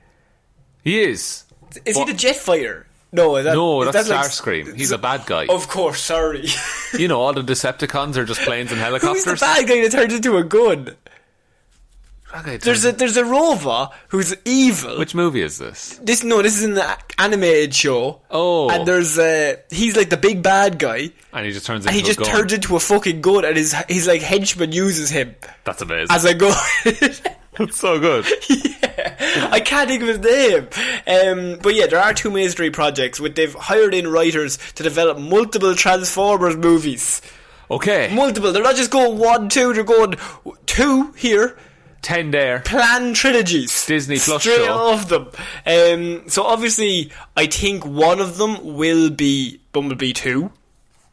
He is. Is he the Jetfire? No, that's Starscream. He's a bad guy. Of course, sorry. You know, all the Decepticons are just planes and helicopters. Who's the bad guy that turns into a gun? There's a rover who's evil. Which movie is this? This is in the animated show. Oh. And he's like the big bad guy. And he just turns into a fucking gun, and his like henchman uses him. That's amazing. As a gun. That's so good. Yeah. I can't think of his name. But yeah, there are two mystery projects they've hired in writers to develop multiple Transformers movies. Okay. Multiple. They're not just going 1, 2, they're going 2 here. 10 there. Planned trilogies. Disney Plus straight show. off them. So obviously, I think one of them will be Bumblebee 2.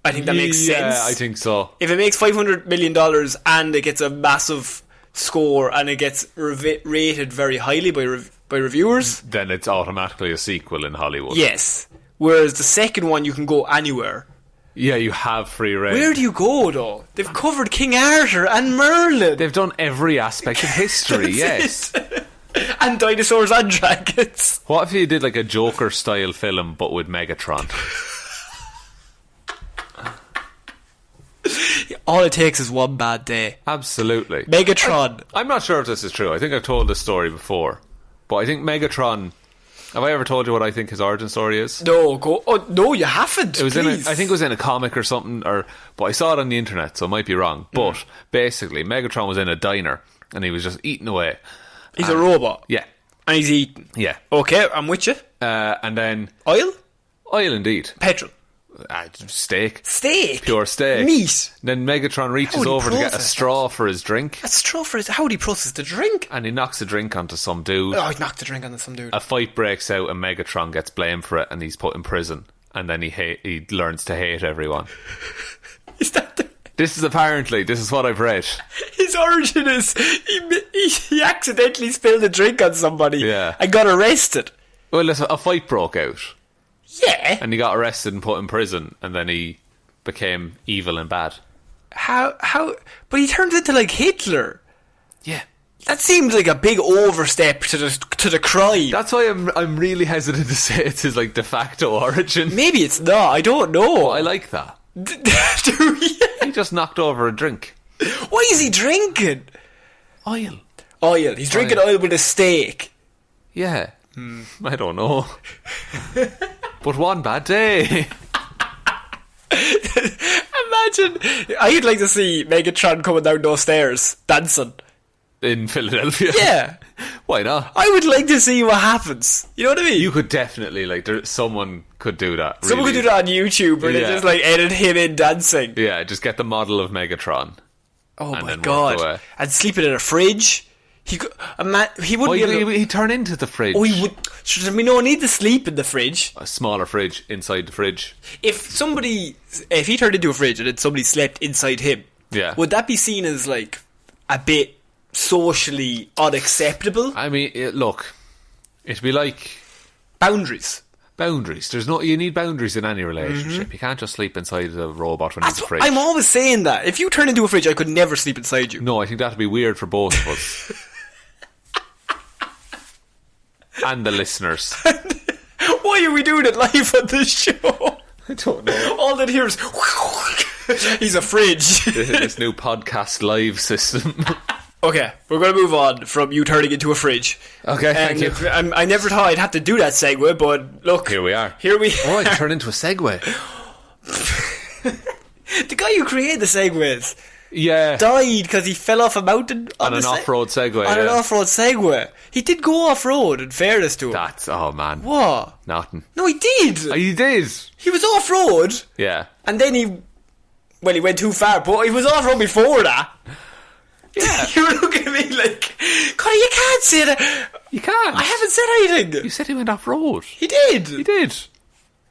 I think that makes sense. Yeah, I think so. If it makes $500 million and it gets a massive score and it gets rated very highly by reviewers, then it's automatically a sequel in Hollywood. Yes. Whereas the second one, you can go anywhere. Yeah, you have free reign. Where do you go, though? They've covered King Arthur and Merlin. They've done every aspect of history, yes. And dinosaurs and dragons. What if you did like a Joker-style film, but with Megatron? All it takes is one bad day. Absolutely. Megatron. I'm not sure if this is true. I think I've told this story before. But I think Megatron... Have I ever told you what I think his origin story is? No, no, you haven't. It was I think it was in a comic or something, but I saw it on the internet, so I might be wrong. But basically, Megatron was in a diner and he was just eating away. He's a robot. Yeah. And he's eating. Yeah. Okay, I'm with you. And then... Oil Indeed. Petrol. Steak. Pure steak. Meat. Then Megatron reaches over to get a straw for his drink. A straw for his... How would he process the drink? And he knocks the drink onto some dude. Oh, he knocked the drink onto some dude. A fight breaks out and Megatron gets blamed for it and he's put in prison. And then he learns to hate everyone. Is that the... This is what I've read. His origin is he accidentally spilled a drink on somebody. Yeah. And got arrested. Well, listen, a fight broke out. Yeah. And he got arrested and put in prison, and then he became evil and bad. How? But he turns into like Hitler. Yeah. That seems like a big overstep to the crime. That's why I'm really hesitant to say it's his like de facto origin. Maybe it's not. I don't know. But I like that. Do you? He just knocked over a drink. Why is he drinking? Oil. He's drinking oil with a steak. Yeah. I don't know. But one bad day. Imagine. I'd like to see Megatron coming down those stairs dancing in Philadelphia. Yeah. Why not? I would like to see what happens. You know what I mean? You could definitely, like, someone could do that. Someone could do that on YouTube where they just, like, edit him in dancing. Yeah, just get the model of Megatron. Oh my god. And sleeping in a fridge. He wouldn't be able to... He'd turn into the fridge. Oh, he would... Should we no need to sleep in the fridge? A smaller fridge inside the fridge. If he turned into a fridge and then somebody slept inside him, would that be seen as, like, a bit socially unacceptable? I mean, look, it'd be like... Boundaries. You need boundaries in any relationship. Mm-hmm. You can't just sleep inside a robot when it's a fridge. I'm always saying that. If you turn into a fridge, I could never sleep inside you. No, I think that'd be weird for both of us. And the listeners. Why are we doing it live on this show? I don't know. All that here is he's a fridge. This new podcast live system. Okay, we're going to move on from you turning into a fridge. Okay, thank you. I never thought I'd have to do that segue, but look. Here we are. Oh, I can turn into a segue. The guy who created the segways died because he fell off a mountain on an off-road segway. On an off-road segway. He did go off-road, in fairness to him. Oh man. What? Nothing. No, he did. He did. He was off-road. Yeah. And then he went too far, but he was off-road before that. Yeah. You were looking at me like, Connie, you can't say that. You can't. I haven't said anything. You said he went off-road. He did. It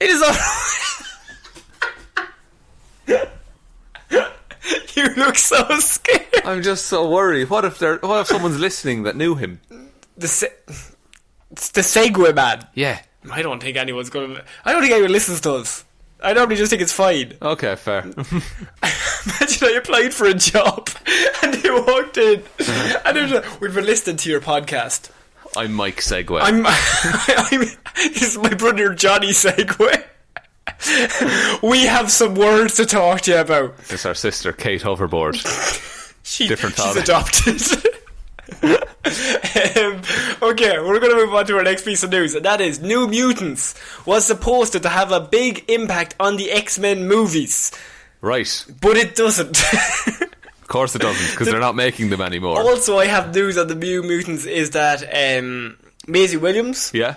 is off-road. You look so scared. I'm just so worried. What if someone's listening that knew him? It's the Segway man. Yeah. I don't think anyone listens to us. I normally just think it's fine. Okay, fair. Imagine I applied for a job and they walked in and they were like, we've been listening to your podcast. I'm Mike Segway. This is my brother Johnny Segway. We have some words to talk to you about. This is our sister Kate Hoverboard. She's adopted. Okay, we're going to move on to our next piece of news, and that is New Mutants was supposed to have a big impact on the X-Men movies. Right. But it doesn't. Of course it doesn't, because they're not making them anymore. Also, I have news on the New Mutants is that Maisie Williams... Yeah.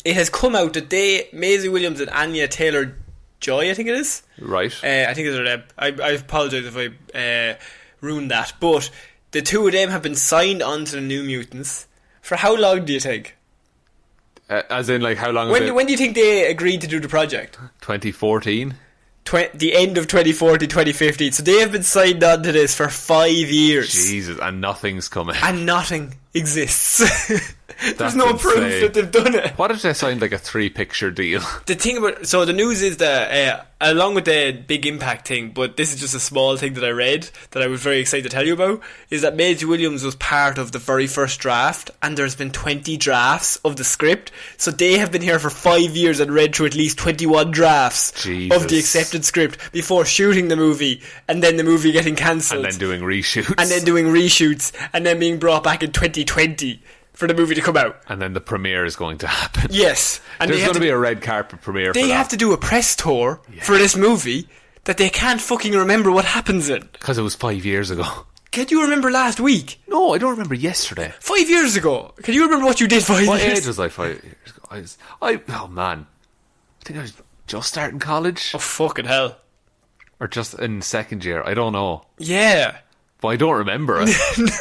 It has come out that Maisie Williams and Anya Taylor-Joy, I think it is. Right. I think it's her name. I apologise if I ruined that. But the two of them have been signed onto the New Mutants. For how long do you think? As in, like, how long? When do you think they agreed to do the project? 2014. The end of 2014, 2015. So they have been signed on to this for 5 years. Jesus, and nothing's coming. And nothing exists. There's no proof that they've done it. What if they signed like a 3-picture deal? The thing about... So the news is that, along with the big impact thing, but this is just a small thing that I read, that I was very excited to tell you about, is that Maisie Williams was part of the very first draft, and there's been 20 drafts of the script. So they have been here for 5 years and read through at least 21 drafts of the accepted script before shooting the movie, and then the movie getting cancelled. And then doing reshoots. And then being brought back in 2020. For the movie to come out. And then the premiere is going to happen. Yes. And there's going to be a red carpet premiere for that. They have to do a press tour for this movie that they can't fucking remember what happens in. Because it was 5 years ago. Can you remember last week? No, I don't remember yesterday. 5 years ago. Can you remember what you did 5 years ago? What age was I 5 years ago? Oh man. I think I was just starting college. Oh fucking hell. Or just in second year. I don't know. Yeah. But I don't remember it. No.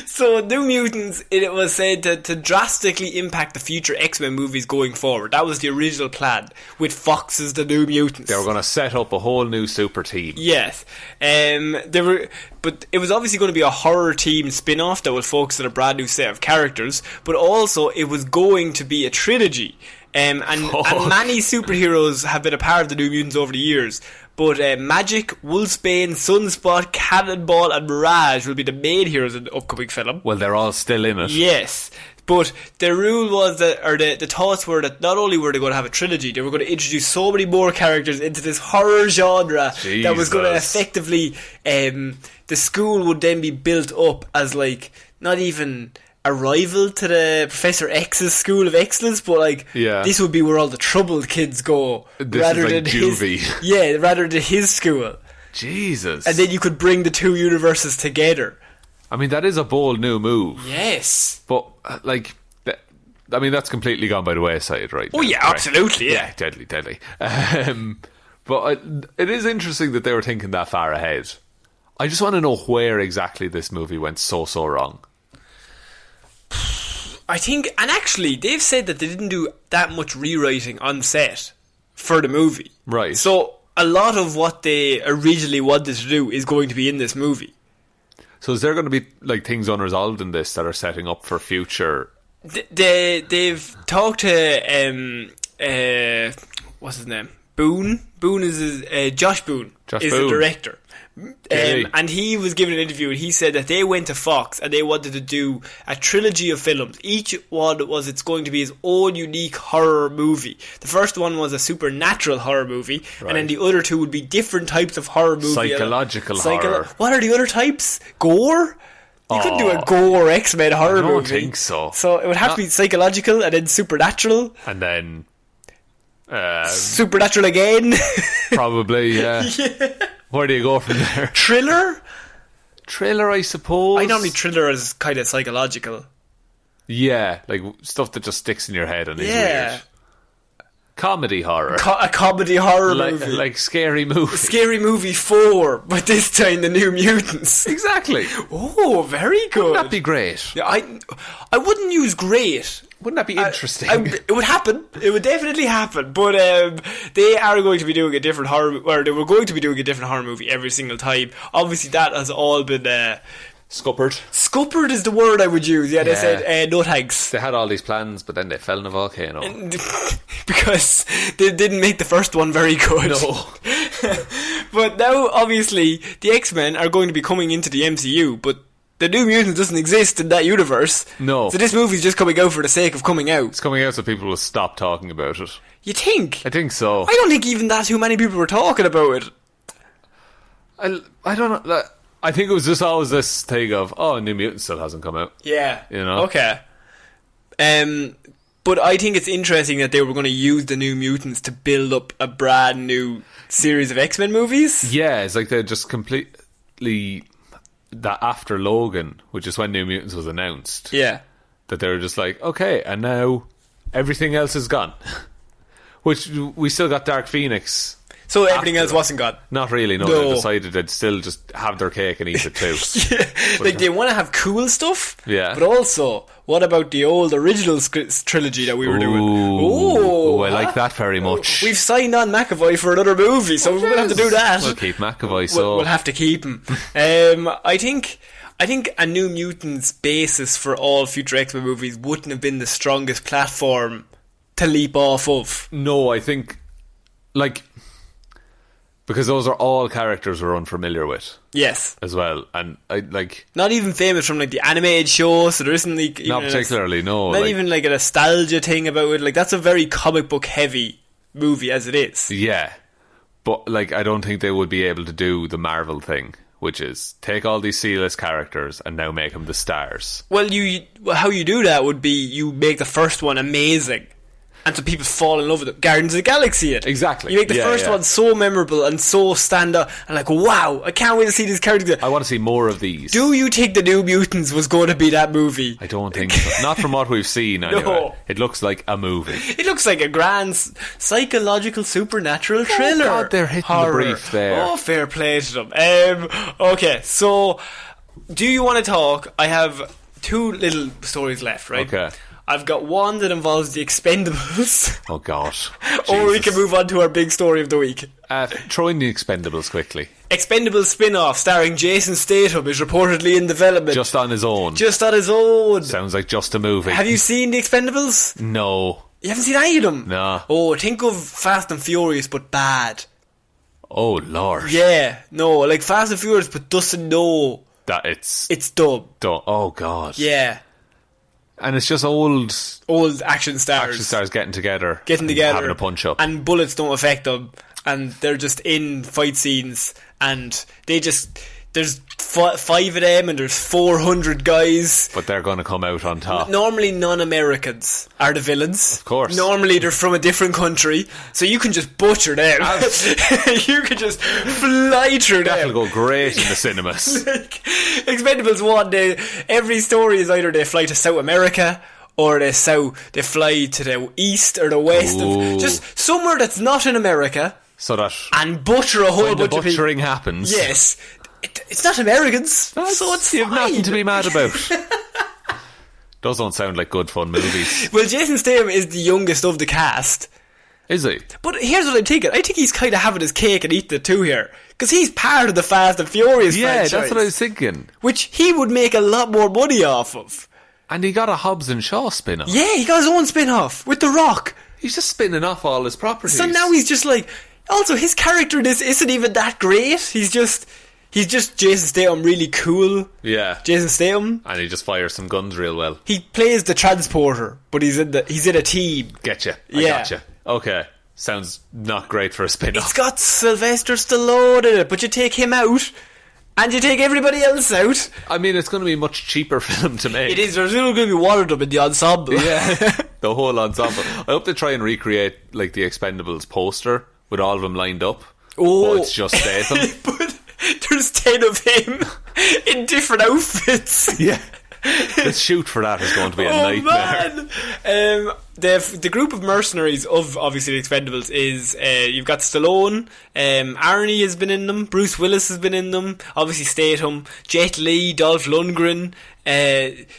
So, New Mutants, it was said to drastically impact the future X-Men movies going forward. That was the original plan, with Fox as the New Mutants. They were going to set up a whole new super team. Yes. But it was obviously going to be a horror team spin-off that would focus on a brand new set of characters, but also it was going to be a trilogy. And many superheroes have been a part of the New Mutants over the years. But Magic, Wolfsbane, Sunspot, Cannonball and Mirage will be the main heroes in the upcoming film. Well, they're all still in it. Yes. But the rule was that, or the thoughts were that not only were they going to have a trilogy, they were going to introduce so many more characters into this horror genre that was going to effectively, the school would then be built up as like, not even a rival to the Professor X's School of Excellence, but like this would be where all the troubled kids go, rather than juvie. Rather than his school. Jesus. And then you could bring the two universes together. I mean, that is a bold new move. Yes. But, like, I mean, that's completely gone by the wayside right now. Oh, yeah, absolutely, yeah. Deadly. But it is interesting that they were thinking that far ahead. I just want to know where exactly this movie went so wrong. I think, and actually, they've said that they didn't do that much rewriting on set for the movie. Right. So, a lot of what they originally wanted to do is going to be in this movie. So is there going to be like things unresolved in this that are setting up for future? They've talked to what's his name? Boone is Josh Boone is the director. And he was given an interview and he said that they went to Fox and they wanted to do a trilogy of films. Each one was it's going to be his own unique horror movie. The first one was a supernatural horror movie, and then the other two would be different types of horror movie. Psychological horror. What are the other types? Gore? You couldn't do a gore X-Men horror movie. I don't think so. So it would have to be psychological and then supernatural. And then supernatural again. Probably, yeah. Where do you go from there? Thriller, I suppose. I normally thriller as kind of psychological. Yeah, like stuff that just sticks in your head and is weird. Comedy horror. A comedy horror movie. Like Scary Movie. Scary Movie 4, but this time the New Mutants. Exactly. Oh, very good. Wouldn't that be great? Yeah, I wouldn't use great. Wouldn't that be interesting? It would happen. It would definitely happen. But they are going to be doing a different horror, or they were going to be doing a different horror movie every single time. Obviously, that has all been scuppered. Scuppered is the word I would use. Yeah, they said no thanks. They had all these plans, but then they fell in a volcano because they didn't make the first one very good. No. But now, obviously, the X-Men are going to be coming into the MCU, but the New Mutants doesn't exist in that universe. No. So this movie's just coming out for the sake of coming out. It's coming out so people will stop talking about it. You think? I think so. I don't think even that too many people were talking about it. I don't know. I think it was just always this thing of, New Mutants still hasn't come out. Yeah. You know? Okay. But I think it's interesting that they were going to use the New Mutants to build up a brand new series of X-Men movies. Yeah, it's like they're just completely... that after Logan, which is when New Mutants was announced, that they were just like, okay, and now everything else is gone. Which we still got Dark Phoenix. So everything else wasn't gone? Not really, no. They decided they'd still just have their cake and eat it too. Like they want to have cool stuff, but also, what about the old original trilogy that we were doing? Oh, I like that very much. We've signed on McAvoy for another movie, so we're going to have to do that. We'll keep McAvoy, We'll have to keep him. I think a New Mutants basis for all future X-Men movies wouldn't have been the strongest platform to leap off of. No, I think, because those are all characters we're unfamiliar with. Yes. As well. And I not even famous from the animated show, so there isn't not particularly, no. Not even a nostalgia thing about it. That's a very comic book heavy movie as it is. Yeah. But I don't think they would be able to do the Marvel thing, which is take all these C-list characters and now make them the stars. Well, how you do that would be you make the first one amazing. And so people fall in love with it. Guardians of the Galaxy it. Exactly. You make the first one so memorable and so stand out and wow, I can't wait to see these characters. I want to see more of these. Do you think the New Mutants was going to be that movie? I don't think so. Not from what we've seen anyway. No. It looks like a movie. It looks like a grand psychological supernatural thriller. Oh God, they're hitting horror. The brief there. Oh, fair play to them. Okay, so do you want to talk? I have two little stories left, right? Okay. I've got one that involves the Expendables. Oh, God. Or we can move on to our big story of the week. Throw in the Expendables quickly. Expendables spin-off starring Jason Statham is reportedly in development. Just on his own. Sounds like just a movie. Have you seen the Expendables? No. You haven't seen any of them? No. Oh, think of Fast and Furious, but bad. Oh, Lord. Yeah. No, Fast and Furious, but doesn't know that it's dumb. Oh, God. Yeah. And it's just old action stars. Action stars getting together. Having a punch up. And bullets don't affect them. And they're just in fight scenes. And they there's 5 of them and there's 400 guys. But they're going to come out on top. Normally non-Americans are the villains. Of course. Normally they're from a different country, so you can just butcher them. You can just fly through them. That'll go great in the cinemas. Expendables 1, every story is either they fly to South America, or they fly to the east or the west of just somewhere that's not in America. So that and butcher a whole bunch of people. When the butchering happens. Yes. It's not Americans, so it's you've fine. nothing to be mad about. Those don't sound like good fun movies. Well, Jason Statham is the youngest of the cast. Is he? But here's what I'm thinking. I think he's kind of having his cake and eating it too here. Because he's part of the Fast and Furious franchise. Yeah, that's what I was thinking. Which he would make a lot more money off of. And he got a Hobbs and Shaw spin-off. Yeah, he got his own spin-off with The Rock. He's just spinning off all his properties. So now he's just like... Also, his character in this isn't even that great. He's just Jason Statham, really cool. Yeah. Jason Statham. And he just fires some guns real well. He plays the transporter, but he's in a team. Getcha. I gotcha. Okay. Sounds not great for a spin-off. It's got Sylvester Stallone in it, but you take him out, and you take everybody else out. I mean, it's going to be a much cheaper film to make. It is. There's still going to be one of them in the ensemble. Yeah. The whole ensemble. I hope they try and recreate, like, the Expendables poster with all of them lined up. Oh. But it's just Statham. But there's 10 of him in different outfits. Yeah. The shoot for that is going to be a nightmare. Man. The group of mercenaries of obviously the Expendables is you've got Stallone, Arnie has been in them, Bruce Willis has been in them, obviously Statham, Jet Li, Dolph Lundgren.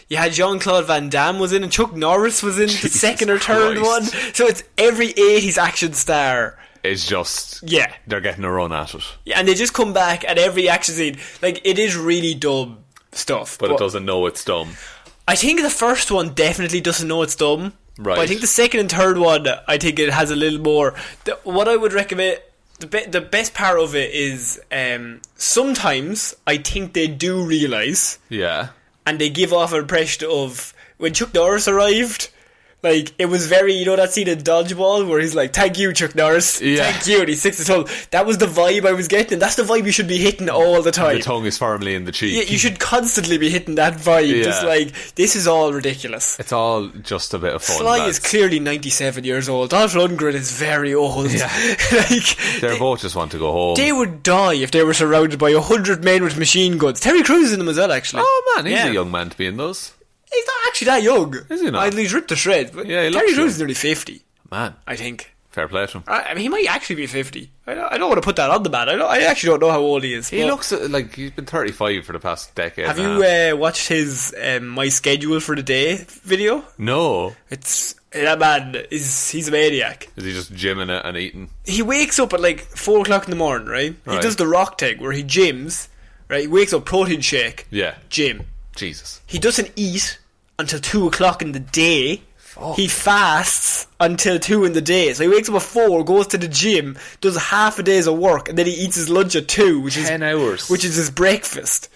You had Jean-Claude Van Damme was in, and Chuck Norris was in the second or third one. So it's every 80s action star. It's just they're getting a run at it. Yeah, and they just come back at every action scene. Like, it is really dumb stuff, but it doesn't know it's dumb. I think the first one definitely doesn't know it's dumb. Right. But I think the second and third one, I think it has a little more. What I would recommend, the best part of it is sometimes I think they do realise. Yeah. And they give off an impression of when Chuck Norris arrived. Like, it was very, you know that scene in Dodgeball where he's like, thank you, Chuck Norris, thank you, and he sticks his tongue. That was the vibe I was getting, and that's the vibe you should be hitting all the time. The tongue is firmly in the cheek. Yeah, you should constantly be hitting that vibe, just like, this is all ridiculous. It's all just a bit of fun. Sly is clearly 97 years old. Dolph Lundgren is very old. Yeah. They both just want to go home. They would die if they were surrounded by 100 men with machine guns. Terry Crews is in them as well, actually. Oh man, he's a young man to be in those. He's not actually that young. Is he not? He's ripped to shreds. But yeah, Terry Crews is nearly 50. Man. I think. Fair play to him. I mean, he might actually be 50. I don't want to put that on the man. I actually don't know how old he is. He looks like he's been 35 for the past decade. Have you watched his My Schedule for the Day video? No. That man, he's a maniac. Is he just gymming it and eating? He wakes up at like 4 o'clock in the morning, right? He does the Rock thing where he gyms, right? He wakes up, protein shake, gym. Jesus. He doesn't eat until 2 o'clock in the day. He fasts until 2 in the day. So he wakes up at 4, goes to the gym, does half a day's of work, and then he eats his lunch at 2, which 10 hours. Which is his breakfast.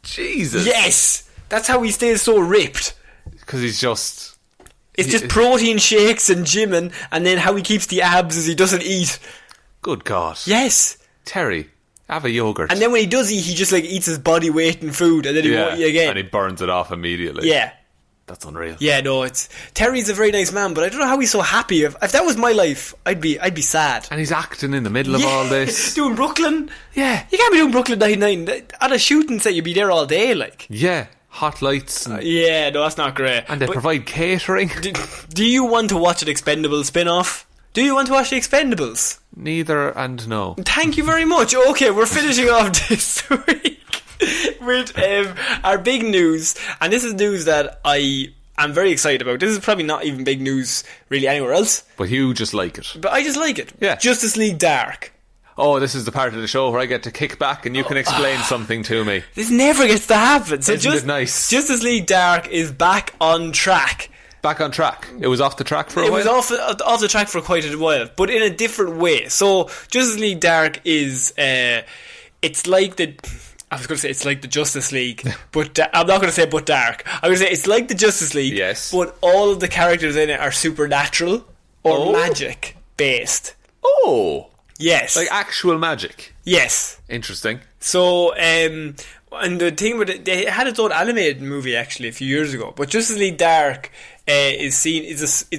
Jesus. Yes! That's how he stays so ripped. Because he's just... It's just protein shakes and gymming, and then how he keeps the abs is he doesn't eat. Good God. Yes. Terry, have a yogurt. And then when he does eat, he just like eats his body weight in food, and then he won't eat again. And he burns it off immediately. Yeah. That's unreal. Yeah, no, Terry's a very nice man, but I don't know how he's so happy. If that was my life, I'd be sad. And he's acting in the middle of all this. Doing Brooklyn. Yeah. You can't be doing Brooklyn Nine-Nine. On a shooting set, you'd be there all day, like. Yeah. Hot lights. And yeah, no, that's not great. And they provide catering. Do you want to watch an Expendables spin-off? Do you want to watch the Expendables? Neither and no. Thank you very much. Okay, we're finishing off this week with our big news, and this is news that I am very excited about. This is probably not even big news really anywhere else, but you just like it. But I just like it. Yeah. Justice League Dark. Oh, this is the part of the show where I get to kick back and you can explain something to me. This never gets to happen. So Isn't it nice? Justice League Dark is back on track. Back on track. It was off the track for a while? It was off the track for quite a while, but in a different way. So Justice League Dark is it's like the... I was going to say it's like the Justice League, but I'm not going to say but dark. I'm going to say it's like the Justice League, yes, but all of the characters in it are supernatural or magic based. Oh, yes, like actual magic. Yes, interesting. So, and the thing with it, they had its own animated movie actually a few years ago. But Justice League Dark it's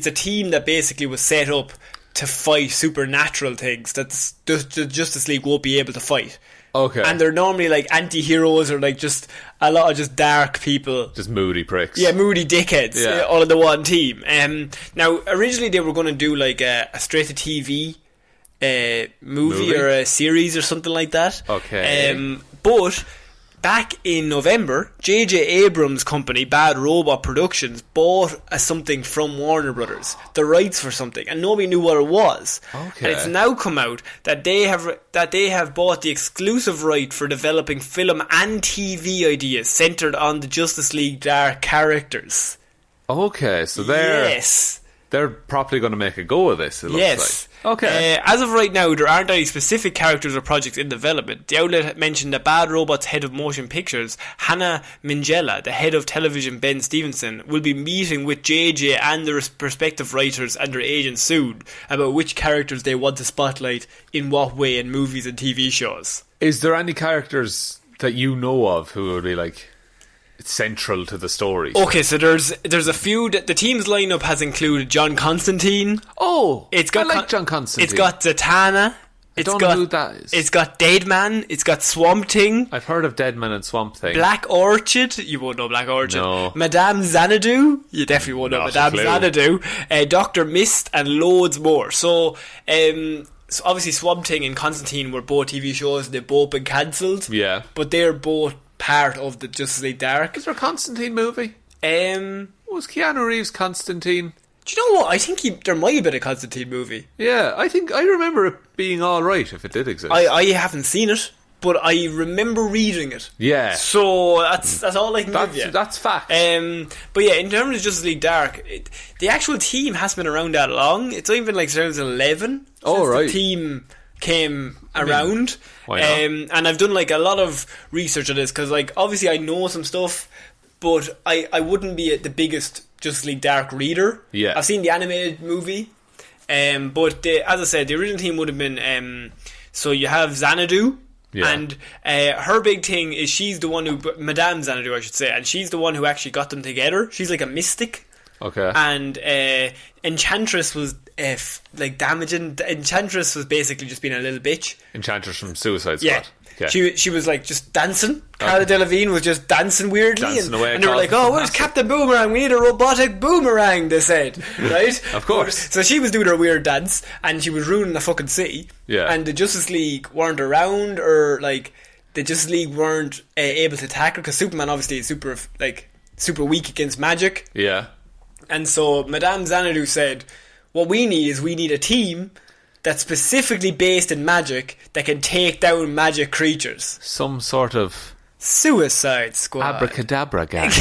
a team that basically was set up to fight supernatural things that the Justice League won't be able to fight. Okay. And they're normally like anti-heroes or like just a lot of just dark people. Just moody pricks. Yeah, moody dickheads, all in the one team. Now, originally they were going to do like a straight-to-TV movie or a series or something like that. Okay. But back in November, J.J. Abrams' company, Bad Robot Productions, bought something from Warner Brothers, the rights for something, and nobody knew what it was. Okay. And it's now come out that they have bought the exclusive right for developing film and TV ideas centered on the Justice League Dark characters. Okay, so they're probably going to make a go of this, it looks like. Okay. As of right now, there aren't any specific characters or projects in development. The outlet mentioned that Bad Robot's head of motion pictures, Hannah Minghella, the head of television Ben Stevenson, will be meeting with JJ and the respective writers and their agents soon about which characters they want to spotlight in what way in movies and TV shows. Is there any characters that you know of who would be like central to the story? Okay, so there's a few. The team's lineup has included John Constantine. Oh, I like John Constantine. It's got Zatanna. I don't know who that is. It's got Deadman. It's got Swamp Thing. I've heard of Deadman and Swamp Thing. Black Orchid. You won't know Black Orchid. No. Madame Xanadu. You definitely won't know Madame Xanadu. Dr. Mist and loads more. So obviously Swamp Thing and Constantine were both TV shows. They've both been cancelled. Yeah. But they're both part of the Justice League Dark. Is there a Constantine movie? Was Keanu Reeves Constantine? Do you know what? I think there might have been a Constantine movie. Yeah, I remember it being alright if it did exist. I haven't seen it, but I remember reading it. Yeah. So that's all I can give you. That's fact. But yeah, in terms of Justice League Dark, the actual team hasn't been around that long. It's only been like 2011 since the team came around. Why not? And I've done like a lot of research on this because like obviously I know some stuff, but I wouldn't be the biggest Justice League Dark reader. Yeah. I've seen the animated movie, but as I said, the original team would have been so you have Xanadu. Yeah. And her big thing is she's the one who, Madame Xanadu I should say, and she's the one who actually got them together. She's like a mystic. Okay. And Enchantress was like damaging. Enchantress was basically just being a little bitch. Enchantress from Suicide Squad. Yeah. Okay. She was like just dancing. Cara Delevingne was just dancing weirdly, and they were like, "Oh, where's Captain Boomerang? We need a robotic boomerang." They said, right? Of course. So she was doing her weird dance, and she was ruining the fucking city. Yeah. And the Justice League weren't around, or like the Justice League weren't able to tackle because Superman obviously is super weak against magic. Yeah. And so Madame Xanadu said, "What we need a team that's specifically based in magic that can take down magic creatures. Some sort of Suicide Squad. Abracadabra gang."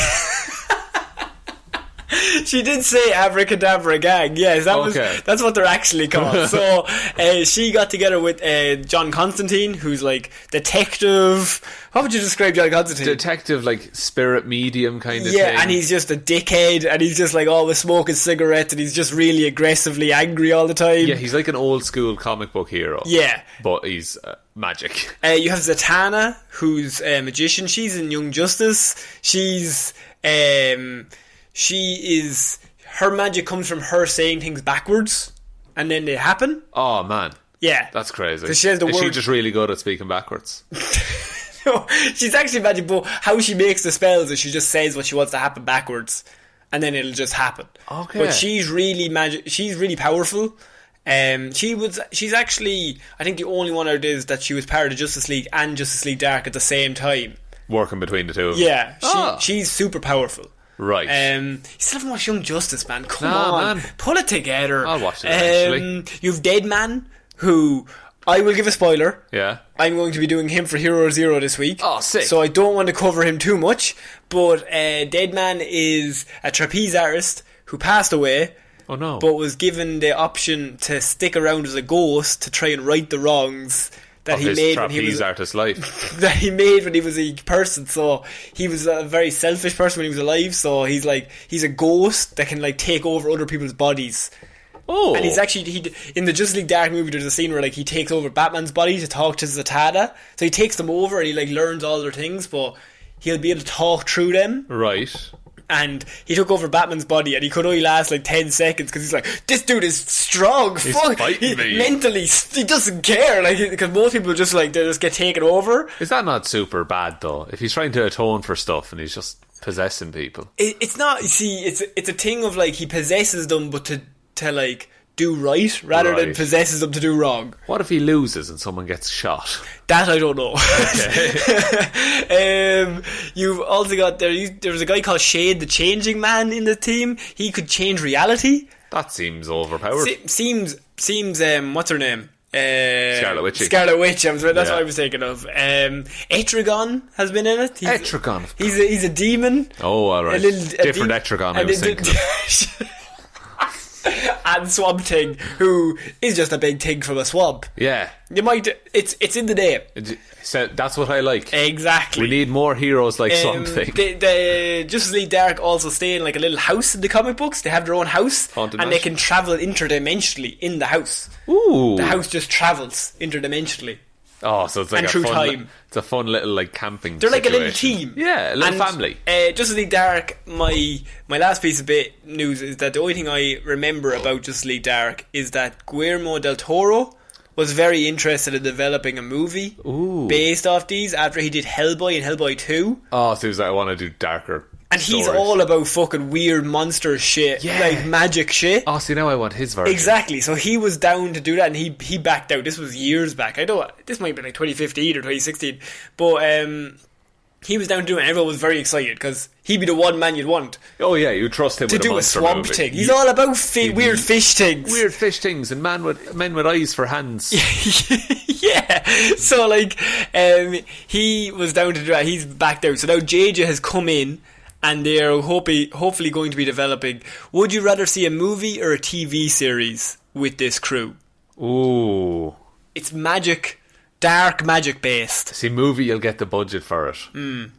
She did say Abracadabra gang. Yes, that's what they're actually called. So she got together with John Constantine, who's like detective. How would you describe John Constantine? Detective, like spirit medium kind of thing. Yeah, and he's just a dickhead, and he's just like always smoking cigarettes, and he's just really aggressively angry all the time. Yeah, he's like an old school comic book hero. Yeah. But he's magic. You have Zatanna, who's a magician. She's in Young Justice. Her magic comes from her saying things backwards, and then they happen. Oh, man. Yeah. That's crazy. Is she just really good at speaking backwards? No, she's actually magic, but how she makes the spells is she just says what she wants to happen backwards, and then it'll just happen. Okay. But she's really she's really powerful. She's actually, I think the only one out is that she was part of Justice League and Justice League Dark at the same time. Working between the two of them. Yeah. She's super powerful. Right. You still haven't watched Young Justice, man. Come on. Man. Pull it together. I'll watch it eventually. You've Deadman, who I will give a spoiler. Yeah. I'm going to be doing him for Hero Zero this week. Oh, sick. So I don't want to cover him too much. But Deadman is a trapeze artist who passed away. Oh, no. But was given the option to stick around as a ghost to try and right the wrongs that he made when he was artist life. that he made when he was a person. So he was a very selfish person when he was alive. So he's a ghost that can like take over other people's bodies Oh. And he's actually, in the Justice League Dark movie, there's a scene where like he takes over Batman's body to talk to Zatanna. So he takes them over and he like learns all their things, but he'll be able to talk through them. Right. And he took over Batman's body and he could only last like 10 seconds because he's like, this dude is strong. He's fuck. fighting me. Mentally, he doesn't care. Like, because most people just like, they just get taken over. Is that not super bad though? If he's trying to atone for stuff and he's just possessing people. It's not, you see, it's a thing of like, he possesses them but to like, do right rather than possesses them to do wrong. What if he loses and someone gets shot? That I don't know. Okay. You've also got there was a guy called Shade the Changing Man in the team. He could change reality. That seems overpowered. Seems what's her name? Scarlet Witch. Scarlet Witch. That's what I was thinking of. Etrigan has been in it. Etrigan. He's a demon. Oh, alright. Different Etrigan I was thinking of. And Swamp Thing, who is just a big thing from a swamp. Yeah. You might. It's in the name. So that's what I like. Exactly. We need more heroes like Swamp Thing. The Justice League Dark also stay in like a little house in the comic books. They have their own house, Haunted and Mansion. they can travel interdimensionally in the house. Ooh. The house just travels interdimensionally. Oh, so it's like And through time. It's a fun little like camping. They're like a little situation. team. Yeah, a little family. Justice League Dark. My last piece of news is that the only thing I remember about Justice League Dark is that Guillermo del Toro was very interested in developing a movie based off these after he did Hellboy and Hellboy 2. Oh, so he was like, I want to do darker. And he's stories. all about fucking weird monster shit, like magic shit. Oh, see, now I want his version. Exactly. So he was down to do that, and he backed out. This was years back. I know this might be like 2015 or 2016, but he was down to do it. And everyone was very excited because he'd be the one man you'd want. Oh yeah, you trust him to with do a swamp movie. thing. He's all about weird fish things. Weird fish things and men with eyes for hands. Yeah. So like, he was down to do that. He's backed out. So now JJ has come in. And they're hopefully going to be developing. Would you rather see a movie or a TV series with this crew? Ooh. It's magic, dark magic based. See, movie, you'll get the budget for it.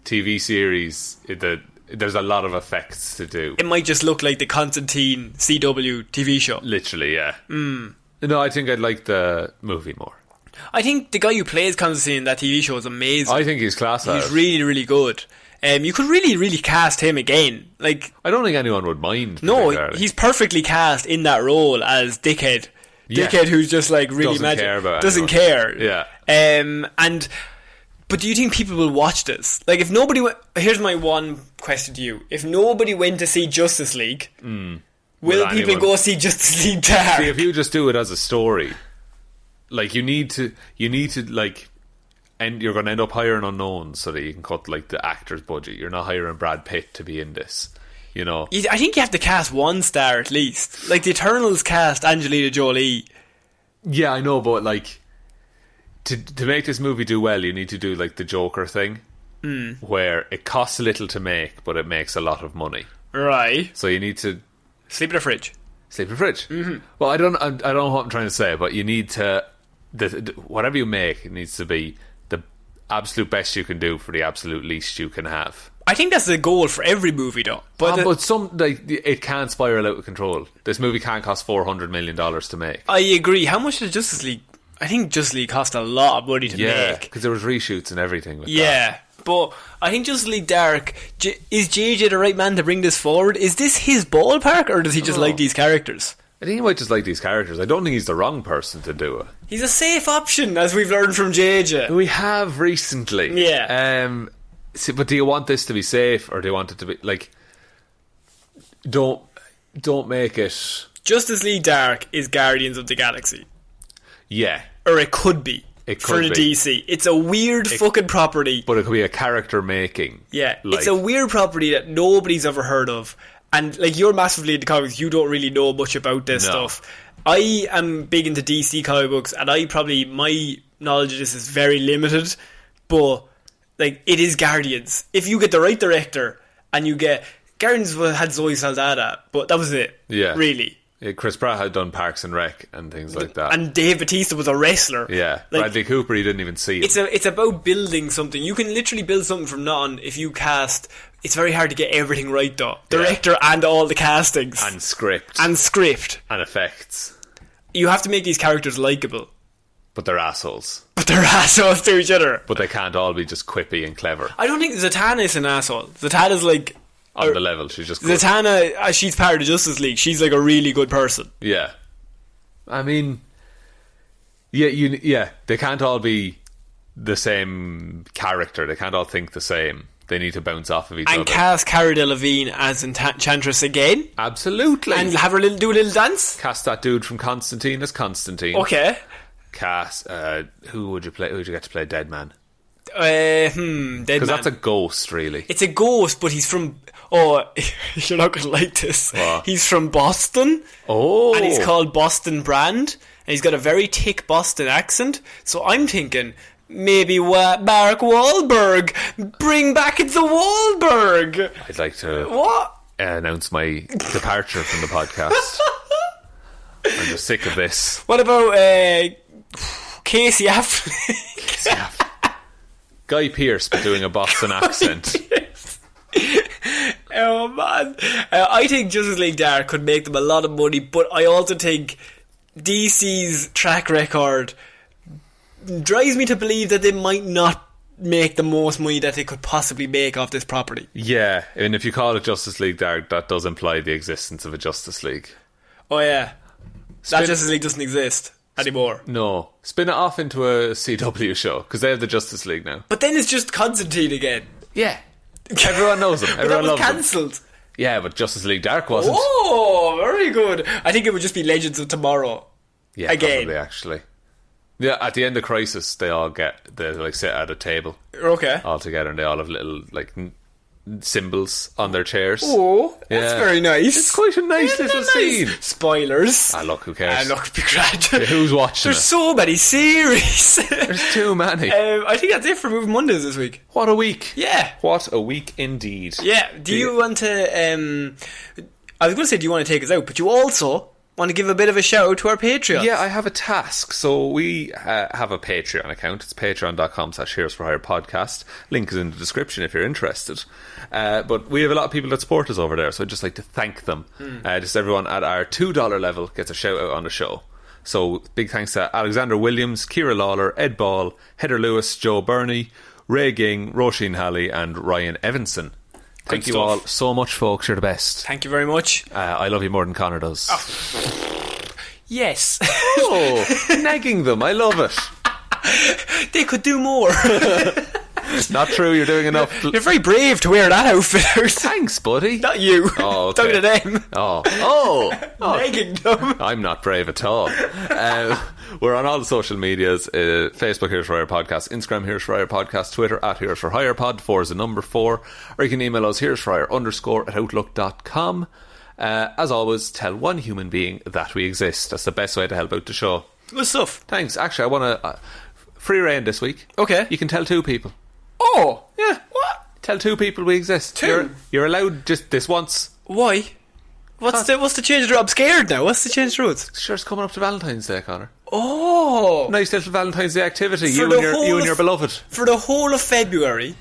TV series, there's a lot of effects to do. It might just look like the Constantine CW TV show. Literally, yeah. No, I think I'd like the movie more. I think the guy who plays Constantine in that TV show is amazing. I think he's class at He's it. really, really good. You could really cast him again. Like, I don't think anyone would mind. No, he's perfectly cast in that role as Dickhead. Yeah. Dickhead who's just like really doesn't care. Yeah. But do you think people will watch this? Like, if nobody here's my one question to you. If nobody went to see Justice League, will people go see Justice League Dark? See, if you just do it as a story, like you need to like, and you're going to end up hiring unknowns so that you can cut like the actor's budget. You're not hiring Brad Pitt to be in this, you know. I think you have to cast one star at least. Like the Eternals cast Angelina Jolie. Yeah, I know, but like to make this movie do well, you need to do like the Joker thing, where it costs a little to make, but it makes a lot of money. Right. So you need to sleep in a fridge. Sleep in a fridge. Well, I don't know what I'm trying to say, but you need to whatever you make, it needs to be the absolute best you can do for the absolute least you can have. I think that's the goal for every movie, though. But some like it can't spiral out of control. This movie can't cost $400 million to make. I agree. How much did Justice League? I think Justice League cost a lot of money to make. Yeah, because there was reshoots and everything. With that. But I think Justice League Dark, is JJ the right man to bring this forward? Is this his ballpark, or does he just like these characters? I think he might just like these characters. I don't think he's the wrong person to do it. He's a safe option, as we've learned from JJ. We have recently. Yeah. But do you want this to be safe, or do you want it to be like? Don't make it. Justice League Dark is Guardians of the Galaxy. Yeah, or it could be. It could for the be. DC. It's a weird fucking property. But it could be a character making. Yeah, it's a weird property that nobody's ever heard of. And like, you're massively into comics, you don't really know much about this stuff. I am big into DC comic books, and my knowledge of this is very limited. But like, it is Guardians. If you get the right director and you get Guardians had Zoe Saldana, but that was it. Yeah, really. Chris Pratt had done Parks and Rec and things like that. And Dave Bautista was a wrestler. Yeah, like, Bradley Cooper, you didn't even see him. It's about building something. You can literally build something from none if you cast. It's very hard to get everything right, though. Director and all the castings. And script. And effects. You have to make these characters likeable. But they're assholes. To each other. But they can't all be just quippy and clever. I don't think Zatanna is an asshole. Zatanna's like... On the level, she's just good. Zatanna, she's part of the Justice League. She's like a really good person. Yeah. I mean... Yeah, they can't all be the same character. They can't all think the same. They need to bounce off of each other. And cast Cara Delevingne as Enchantress again. Absolutely. And have her do a little dance. Cast that dude from Constantine as Constantine. Okay. Cast... who would you play? Who would you get to play Dead Man? Dead Man. Because that's a ghost, really. It's a ghost, but he's from... Oh, you're not going to like this. What? He's from Boston. Oh. And he's called Boston Brand. And he's got a very thick Boston accent. So I'm thinking, maybe Mark Wahlberg. Bring back the Wahlberg. I'd like to... What? Announce my departure from the podcast. I'm just sick of this. What about Casey Affleck? Casey Affleck. Guy Pearce, but doing a Boston accent. Oh man, I think Justice League Dark could make them a lot of money, but I also think DC's track record drives me to believe that they might not make the most money that they could possibly make off this property. Yeah, and if you call it Justice League Dark, that does imply the existence of a Justice League. Oh yeah, that Justice League doesn't exist anymore. No, spin it off into a CW show, because they have the Justice League now. But then it's just Constantine again. Yeah. Everyone knows him. Everyone loves him. That was cancelled. Yeah, but Justice League Dark wasn't. Oh, very good. I think it would just be Legends of Tomorrow. Yeah, again. Probably, actually. Yeah, at the end of Crisis, they all sit at a table. Okay. All together, and they all have little, symbols on their chairs. Oh, that's very nice. It's quite a nice little scene. Spoilers. Look, who cares? Look, be grand. Yeah, who's watching There's so many series. There's too many. I think that's it for Movie Mondays this week. What a week. Yeah. What a week indeed. Yeah. Do you want to... I was going to say, do you want to take us out? But you also... want to give a bit of a shout out to our Patreon. Yeah, I have a task. So we have a Patreon account. It's patreon.com/Heroes for Hire podcast. Link is in the description if you're interested. But we have a lot of people that support us over there, so I'd just like to thank them. Just everyone at our $2 level gets a shout out on the show. So big thanks to Alexander Williams, Ciara Lawler, Ed Ball, Heather Lewis, Joe Burney, Ray Ging, Roisin Hally and Ryan Evanson. Thank you all so much, folks. You're the best. Thank you very much. I love you more than Connor does. Yes. Oh, nagging them. I love it. They could do more. Not true, you're doing enough. You're very brave to wear that outfit out. Thanks, buddy. Not you. Oh, okay. Talking to them. Oh. Nagging them. I'm not brave at all. We're on all the social medias. Facebook, Heroes for Hire Podcast. Instagram, Heroes for Hire Podcast. Twitter, at Heroes for Hire Pod. 4 is the number 4. Or you can email us, heroesforhire_@outlook.com. As always, tell one human being that we exist. That's the best way to help out the show. Good stuff. Thanks. Actually, I want to... free reign this week. Okay. You can tell 2 people. Oh. Yeah. What? Tell 2 people we exist. 2? You're allowed just this once. Why? What's the change of road? I'm scared now. What's the change of roads? Sure, it's coming up to Valentine's Day, Connor. Oh. Nice little Valentine's Day activity. You and your beloved. For the whole of February,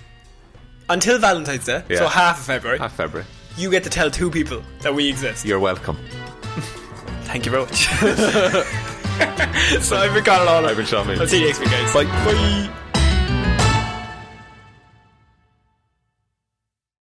until Valentine's Day, so half of February. Half February. You get to tell 2 people that we exist. You're welcome. Thank you very much. So I've been Conor Lawler. I've been Sean Mealy. I'll see you next week, guys. Bye.